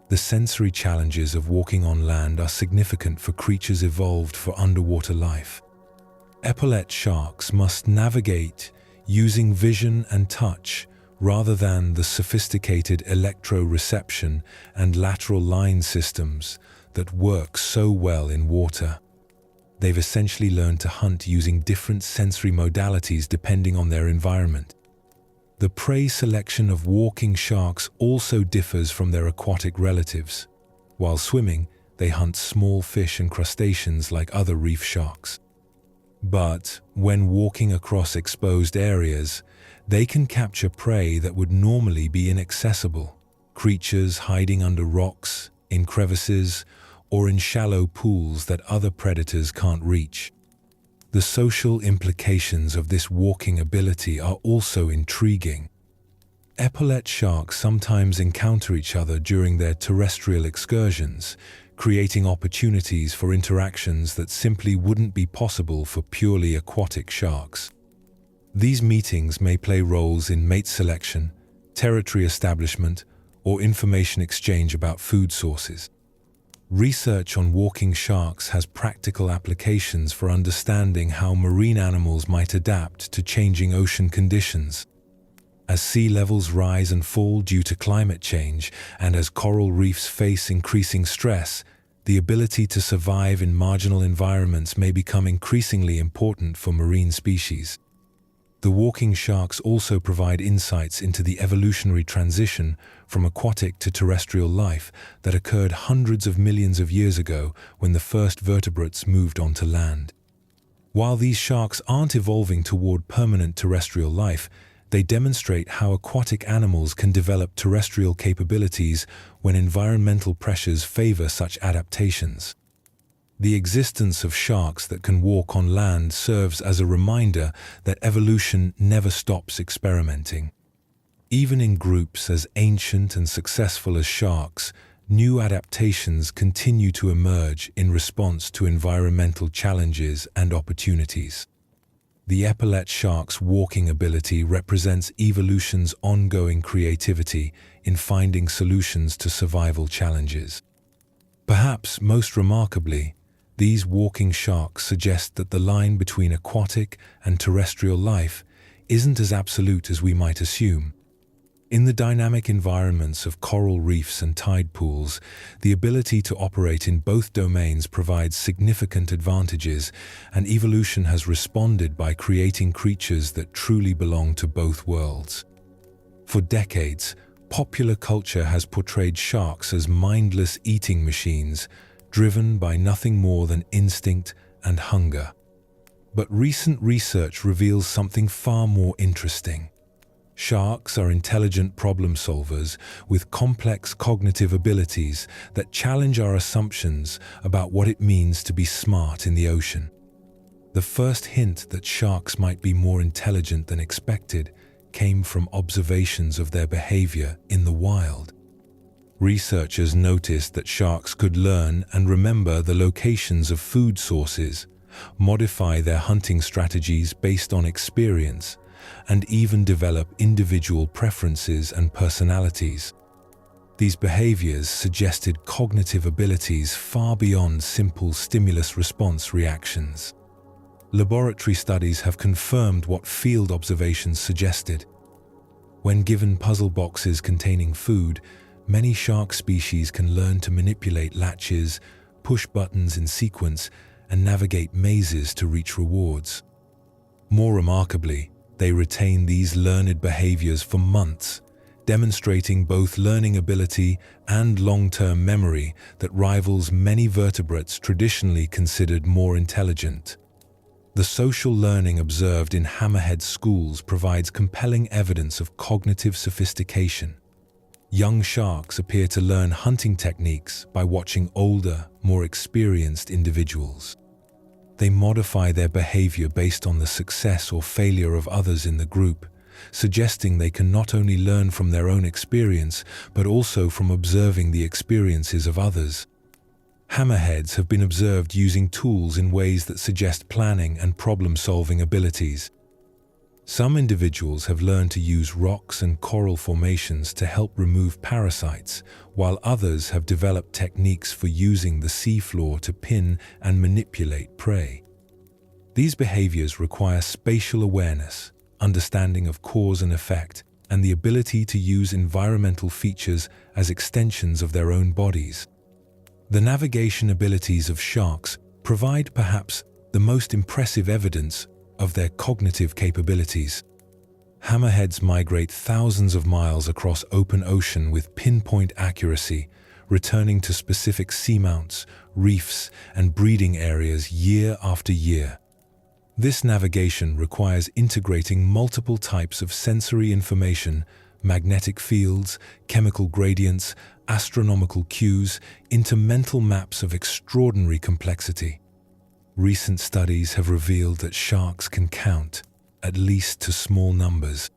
The sensory challenges of walking on land are significant for creatures evolved for underwater life. Epaulette sharks must navigate using vision and touch rather than the sophisticated electroreception and lateral line systems that work so well in water. They've essentially learned to hunt using different sensory modalities depending on their environment. The prey selection of walking sharks also differs from their aquatic relatives. While swimming, they hunt small fish and crustaceans like other reef sharks. But when walking across exposed areas, they can capture prey that would normally be inaccessible, creatures hiding under rocks, in crevices, or in shallow pools that other predators can't reach. The social implications of this walking ability are also intriguing. Epaulette sharks sometimes encounter each other during their terrestrial excursions, creating opportunities for interactions that simply wouldn't be possible for purely aquatic sharks. These meetings may play roles in mate selection, territory establishment, or information exchange about food sources. Research on walking sharks has practical applications for understanding how marine animals might adapt to changing ocean conditions. As sea levels rise and fall due to climate change, and as coral reefs face increasing stress, the ability to survive in marginal environments may become increasingly important for marine species. The walking sharks also provide insights into the evolutionary transition from aquatic to terrestrial life that occurred hundreds of millions of years ago when the first vertebrates moved onto land. While these sharks aren't evolving toward permanent terrestrial life, they demonstrate how aquatic animals can develop terrestrial capabilities when environmental pressures favor such adaptations. The existence of sharks that can walk on land serves as a reminder that evolution never stops experimenting. Even in groups as ancient and successful as sharks, new adaptations continue to emerge in response to environmental challenges and opportunities. The epaulette shark's walking ability represents evolution's ongoing creativity in finding solutions to survival challenges. Perhaps most remarkably, these walking sharks suggest that the line between aquatic and terrestrial life isn't as absolute as we might assume. In the dynamic environments of coral reefs and tide pools, the ability to operate in both domains provides significant advantages, and evolution has responded by creating creatures that truly belong to both worlds. For decades, popular culture has portrayed sharks as mindless eating machines, driven by nothing more than instinct and hunger. But recent research reveals something far more interesting. Sharks are intelligent problem solvers with complex cognitive abilities that challenge our assumptions about what it means to be smart in the ocean. The first hint that sharks might be more intelligent than expected came from observations of their behavior in the wild. Researchers noticed that sharks could learn and remember the locations of food sources, modify their hunting strategies based on experience, and even develop individual preferences and personalities. These behaviors suggested cognitive abilities far beyond simple stimulus-response reactions. Laboratory studies have confirmed what field observations suggested. When given puzzle boxes containing food, many shark species can learn to manipulate latches, push buttons in sequence, and navigate mazes to reach rewards. More remarkably, they retain these learned behaviors for months, demonstrating both learning ability and long-term memory that rivals many vertebrates traditionally considered more intelligent. The social learning observed in Hammerhead schools provides compelling evidence of cognitive sophistication. Young sharks appear to learn hunting techniques by watching older, more experienced individuals. They modify their behavior based on the success or failure of others in the group, suggesting they can not only learn from their own experience, but also from observing the experiences of others. Hammerheads have been observed using tools in ways that suggest planning and problem-solving abilities. Some individuals have learned to use rocks and coral formations to help remove parasites, while others have developed techniques for using the seafloor to pin and manipulate prey. These behaviors require spatial awareness, understanding of cause and effect, and the ability to use environmental features as extensions of their own bodies. The navigation abilities of sharks provide perhaps the most impressive evidence of their cognitive capabilities. Hammerheads migrate thousands of miles across open ocean with pinpoint accuracy, returning to specific seamounts, reefs, and breeding areas year after year. This navigation requires integrating multiple types of sensory information, magnetic fields, chemical gradients, astronomical cues, into mental maps of extraordinary complexity. Recent studies have revealed that sharks can count, at least to small numbers.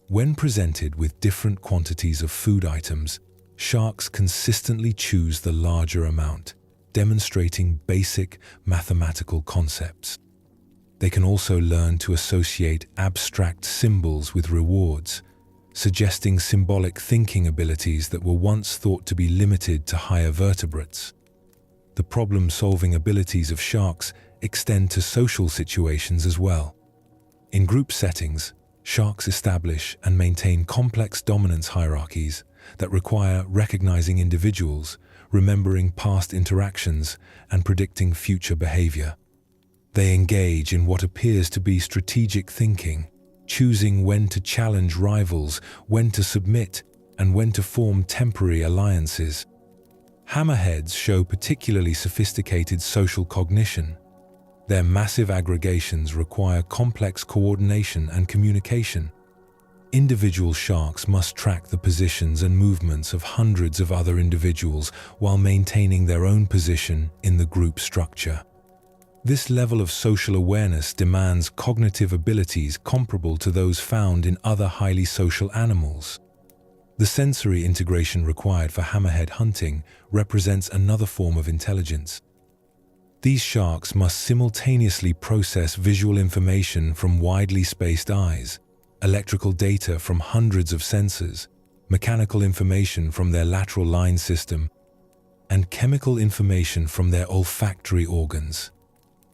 When presented with different quantities of food items, sharks consistently choose the larger amount, demonstrating basic mathematical concepts. They can also learn to associate abstract symbols with rewards, suggesting symbolic thinking abilities that were once thought to be limited to higher vertebrates. The problem-solving abilities of sharks extend to social situations as well. In group settings, sharks establish and maintain complex dominance hierarchies that require recognizing individuals, remembering past interactions, and predicting future behavior. They engage in what appears to be strategic thinking, choosing when to challenge rivals, when to submit, and when to form temporary alliances. Hammerheads show particularly sophisticated social cognition. Their massive aggregations require complex coordination and communication. Individual sharks must track the positions and movements of hundreds of other individuals while maintaining their own position in the group structure. This level of social awareness demands cognitive abilities comparable to those found in other highly social animals. The sensory integration required for hammerhead hunting represents another form of intelligence. These sharks must simultaneously process visual information from widely spaced eyes, electrical data from hundreds of sensors, mechanical information from their lateral line system, and chemical information from their olfactory organs.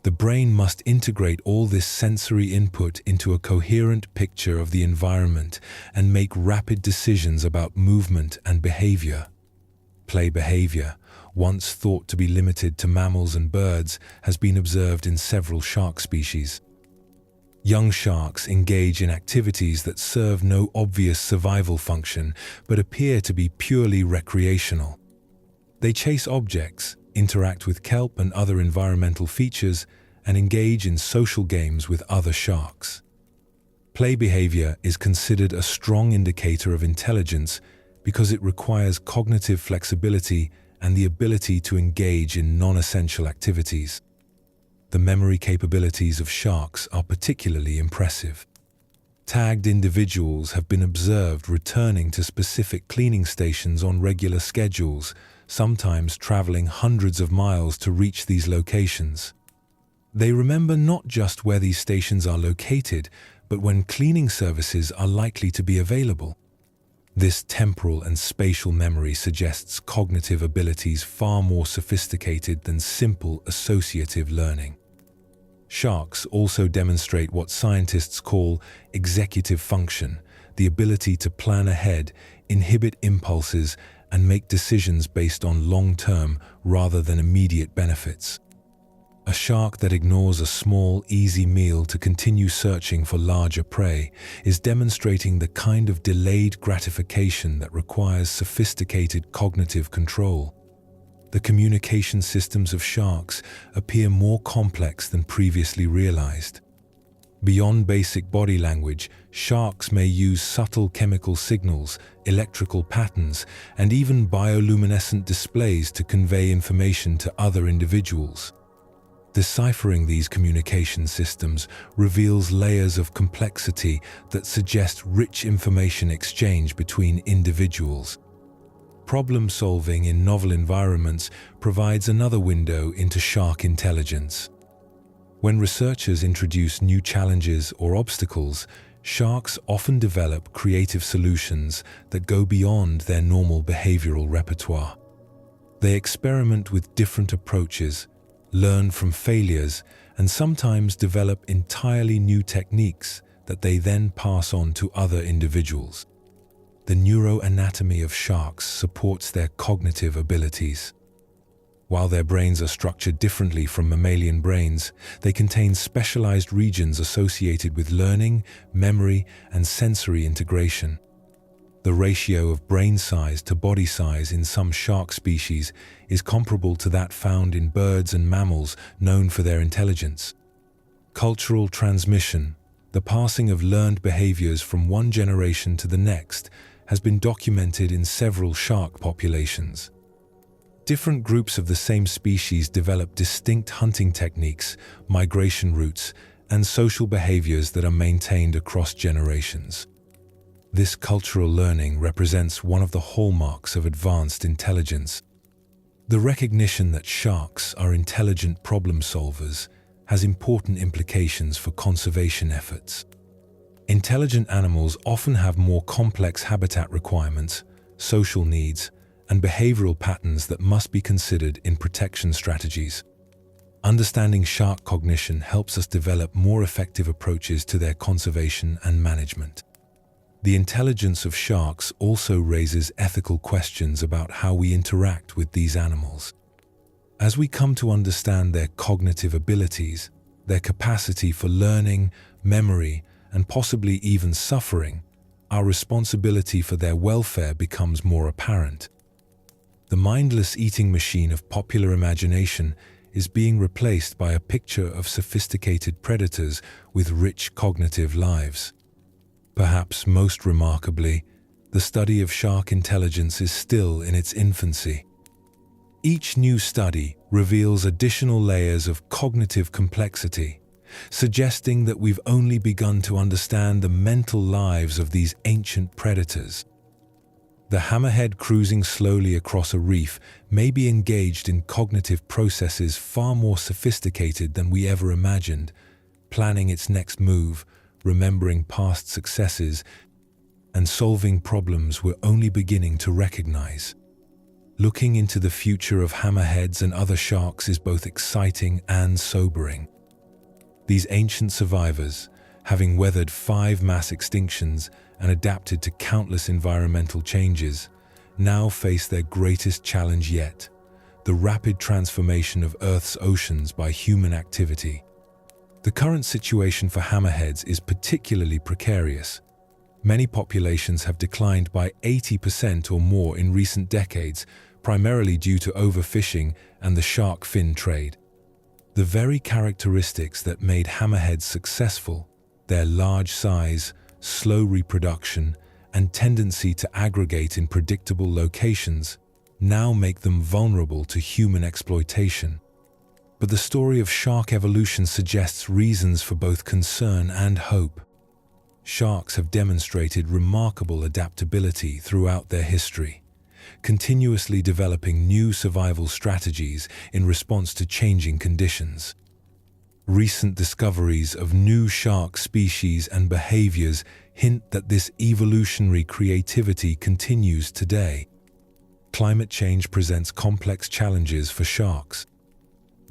The brain must integrate all this sensory input into a coherent picture of the environment and make rapid decisions about movement and behavior. Play behavior, once thought to be limited to mammals and birds, has been observed in several shark species. Young sharks engage in activities that serve no obvious survival function but appear to be purely recreational. They chase objects, interact with kelp and other environmental features, and engage in social games with other sharks. Play behavior is considered a strong indicator of intelligence because it requires cognitive flexibility and the ability to engage in non-essential activities. The memory capabilities of sharks are particularly impressive. Tagged individuals have been observed returning to specific cleaning stations on regular schedules, sometimes traveling hundreds of miles to reach these locations. They remember not just where these stations are located, but when cleaning services are likely to be available. This temporal and spatial memory suggests cognitive abilities far more sophisticated than simple associative learning. Sharks also demonstrate what scientists call executive function, the ability to plan ahead, inhibit impulses, and make decisions based on long-term rather than immediate benefits. A shark that ignores a small, easy meal to continue searching for larger prey is demonstrating the kind of delayed gratification that requires sophisticated cognitive control. The communication systems of sharks appear more complex than previously realized. Beyond basic body language, sharks may use subtle chemical signals, electrical patterns, and even bioluminescent displays to convey information to other individuals. Deciphering these communication systems reveals layers of complexity that suggest rich information exchange between individuals. Problem-solving in novel environments provides another window into shark intelligence. When researchers introduce new challenges or obstacles, sharks often develop creative solutions that go beyond their normal behavioral repertoire. They experiment with different approaches, learn from failures, and sometimes develop entirely new techniques that they then pass on to other individuals. The neuroanatomy of sharks supports their cognitive abilities. While their brains are structured differently from mammalian brains, they contain specialized regions associated with learning, memory, and sensory integration. The ratio of brain size to body size in some shark species is comparable to that found in birds and mammals known for their intelligence. Cultural transmission, the passing of learned behaviors from one generation to the next, has been documented in several shark populations. Different groups of the same species develop distinct hunting techniques, migration routes, and social behaviors that are maintained across generations. This cultural learning represents one of the hallmarks of advanced intelligence. The recognition that sharks are intelligent problem solvers has important implications for conservation efforts. Intelligent animals often have more complex habitat requirements, social needs, and behavioral patterns that must be considered in protection strategies. Understanding shark cognition helps us develop more effective approaches to their conservation and management. The intelligence of sharks also raises ethical questions about how we interact with these animals. As we come to understand their cognitive abilities, their capacity for learning, memory, and possibly even suffering, our responsibility for their welfare becomes more apparent. The mindless eating machine of popular imagination is being replaced by a picture of sophisticated predators with rich cognitive lives. Perhaps most remarkably, the study of shark intelligence is still in its infancy. Each new study reveals additional layers of cognitive complexity, suggesting that we've only begun to understand the mental lives of these ancient predators. The hammerhead cruising slowly across a reef may be engaged in cognitive processes far more sophisticated than we ever imagined, planning its next move, remembering past successes, and solving problems we're only beginning to recognize. Looking into the future of hammerheads and other sharks is both exciting and sobering. These ancient survivors, having weathered 5 mass extinctions and adapted to countless environmental changes, now face their greatest challenge yet: the rapid transformation of Earth's oceans by human activity. The current situation for hammerheads is particularly precarious. Many populations have declined by 80% or more in recent decades, primarily due to overfishing and the shark fin trade. The very characteristics that made hammerheads successful, their large size, slow reproduction, and tendency to aggregate in predictable locations, now make them vulnerable to human exploitation. But the story of shark evolution suggests reasons for both concern and hope. Sharks have demonstrated remarkable adaptability throughout their history, continuously developing new survival strategies in response to changing conditions. Recent discoveries of new shark species and behaviors hint that this evolutionary creativity continues today. Climate change presents complex challenges for sharks.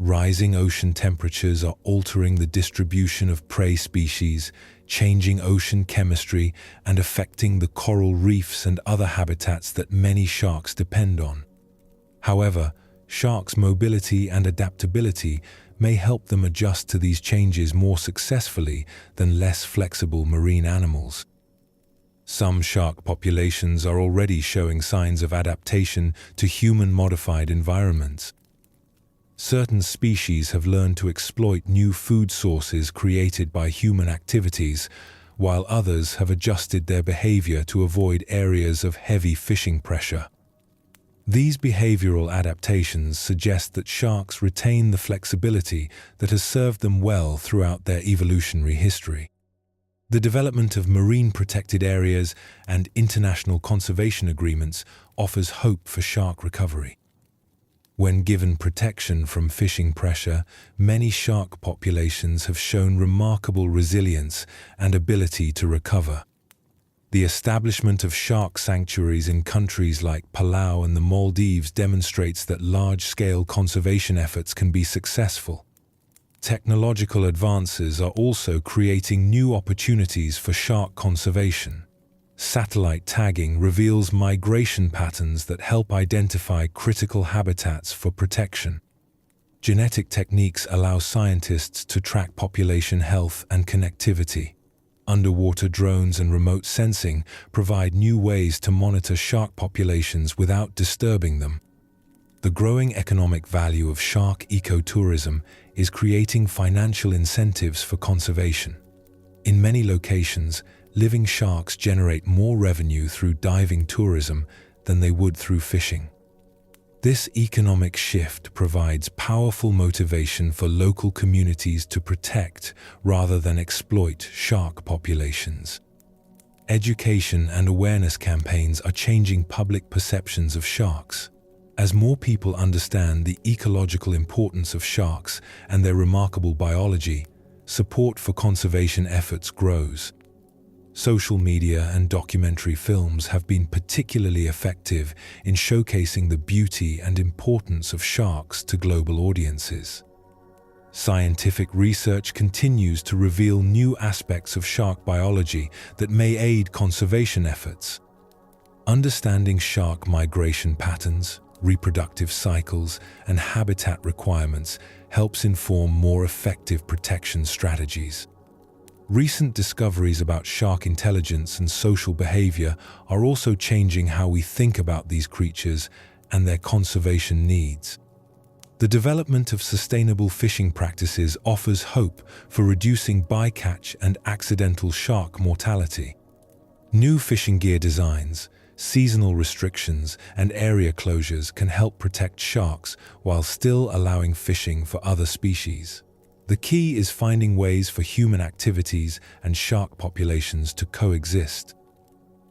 Rising ocean temperatures are altering the distribution of prey species, changing ocean chemistry, and affecting the coral reefs and other habitats that many sharks depend on. However, sharks' mobility and adaptability may help them adjust to these changes more successfully than less flexible marine animals. Some shark populations are already showing signs of adaptation to human-modified environments. Certain species have learned to exploit new food sources created by human activities, while others have adjusted their behavior to avoid areas of heavy fishing pressure. These behavioral adaptations suggest that sharks retain the flexibility that has served them well throughout their evolutionary history. The development of marine protected areas and international conservation agreements offers hope for shark recovery. When given protection from fishing pressure, many shark populations have shown remarkable resilience and ability to recover. The establishment of shark sanctuaries in countries like Palau and the Maldives demonstrates that large-scale conservation efforts can be successful. Technological advances are also creating new opportunities for shark conservation. Satellite tagging reveals migration patterns that help identify critical habitats for protection. Genetic techniques allow scientists to track population health and connectivity. Underwater drones and remote sensing provide new ways to monitor shark populations without disturbing them. The growing economic value of shark ecotourism is creating financial incentives for conservation. In many locations, living sharks generate more revenue through diving tourism than they would through fishing. This economic shift provides powerful motivation for local communities to protect rather than exploit shark populations. Education and awareness campaigns are changing public perceptions of sharks. As more people understand the ecological importance of sharks and their remarkable biology, support for conservation efforts grows. Social media and documentary films have been particularly effective in showcasing the beauty and importance of sharks to global audiences. Scientific research continues to reveal new aspects of shark biology that may aid conservation efforts. Understanding shark migration patterns, reproductive cycles, and habitat requirements helps inform more effective protection strategies. Recent discoveries about shark intelligence and social behavior are also changing how we think about these creatures and their conservation needs. The development of sustainable fishing practices offers hope for reducing bycatch and accidental shark mortality. New fishing gear designs, seasonal restrictions, and area closures can help protect sharks while still allowing fishing for other species. The key is finding ways for human activities and shark populations to coexist.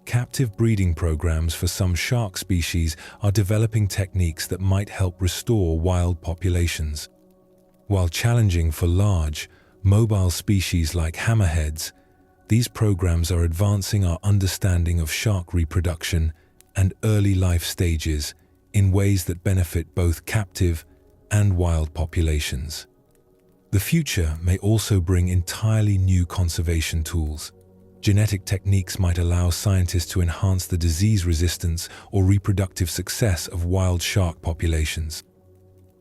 Captive breeding programs for some shark species are developing techniques that might help restore wild populations. While challenging for large, mobile species like hammerheads, these programs are advancing our understanding of shark reproduction and early life stages in ways that benefit both captive and wild populations. The future may also bring entirely new conservation tools. Genetic techniques might allow scientists to enhance the disease resistance or reproductive success of wild shark populations.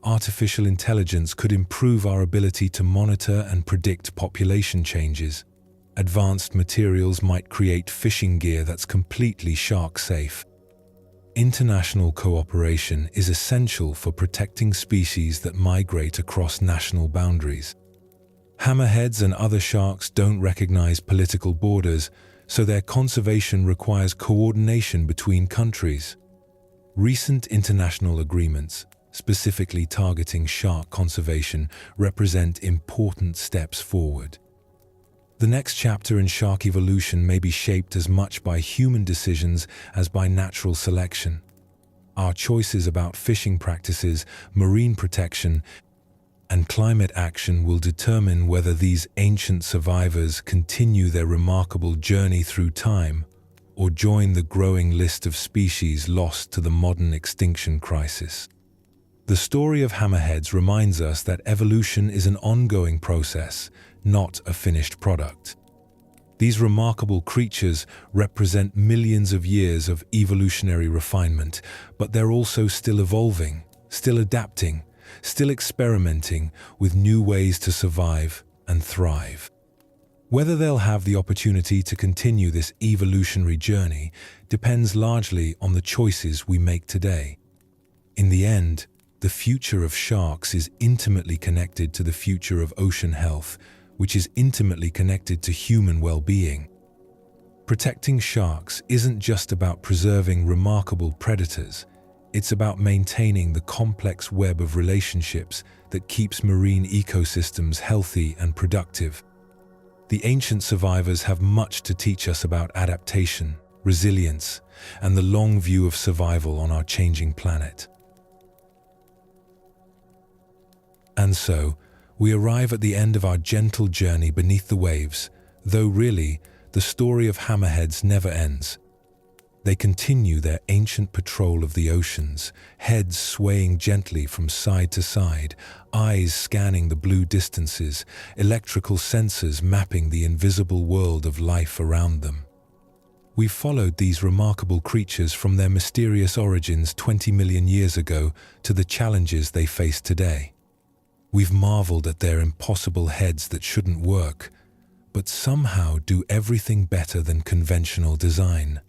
Artificial intelligence could improve our ability to monitor and predict population changes. Advanced materials might create fishing gear that's completely shark-safe. International cooperation is essential for protecting species that migrate across national boundaries. Hammerheads and other sharks don't recognize political borders, so their conservation requires coordination between countries. Recent international agreements, specifically targeting shark conservation, represent important steps forward. The next chapter in shark evolution may be shaped as much by human decisions as by natural selection. Our choices about fishing practices, marine protection, and climate action will determine whether these ancient survivors continue their remarkable journey through time or join the growing list of species lost to the modern extinction crisis. The story of hammerheads reminds us that evolution is an ongoing process, not a finished product. These remarkable creatures represent millions of years of evolutionary refinement, but they're also still evolving, still adapting, still experimenting with new ways to survive and thrive. Whether they'll have the opportunity to continue this evolutionary journey depends largely on the choices we make today. In the end, the future of sharks is intimately connected to the future of ocean health, which is intimately connected to human well-being. Protecting sharks isn't just about preserving remarkable predators, it's about maintaining the complex web of relationships that keeps marine ecosystems healthy and productive. The ancient survivors have much to teach us about adaptation, resilience, and the long view of survival on our changing planet. And so, we arrive at the end of our gentle journey beneath the waves, though really, the story of hammerheads never ends. They continue their ancient patrol of the oceans, heads swaying gently from side to side, eyes scanning the blue distances, electrical sensors mapping the invisible world of life around them. We've followed these remarkable creatures from their mysterious origins 20 million years ago to the challenges they face today. We've marveled at their impossible heads that shouldn't work, but somehow do everything better than conventional design.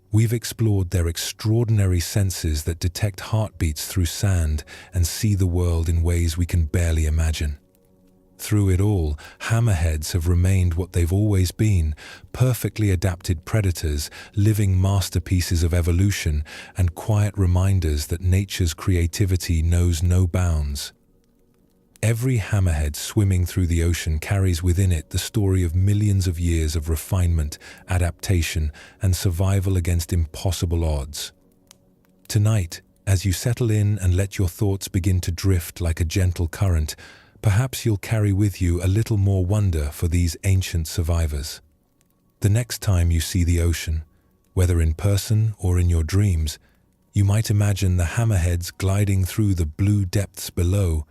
We've explored their extraordinary senses that detect heartbeats through sand and see the world in ways we can barely imagine. Through it all, hammerheads have remained what they've always been, perfectly adapted predators, living masterpieces of evolution, and quiet reminders that nature's creativity knows no bounds. Every hammerhead swimming through the ocean carries within it the story of millions of years of refinement, adaptation, and survival against impossible odds. Tonight, as you settle in and let your thoughts begin to drift like a gentle current, perhaps you'll carry with you a little more wonder for these ancient survivors. The next time you see the ocean, whether in person or in your dreams, you might imagine the hammerheads gliding through the blue depths below,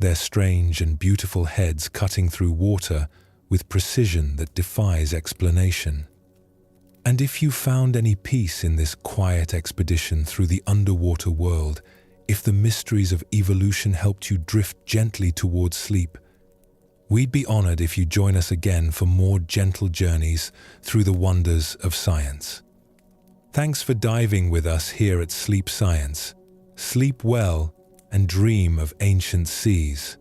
their strange and beautiful heads cutting through water with precision that defies explanation. And if you found any peace in this quiet expedition through the underwater world, if the mysteries of evolution helped you drift gently towards sleep, we'd be honored if you join us again for more gentle journeys through the wonders of science. Thanks for diving with us here at Sleep Science. Sleep well and dream of ancient seas.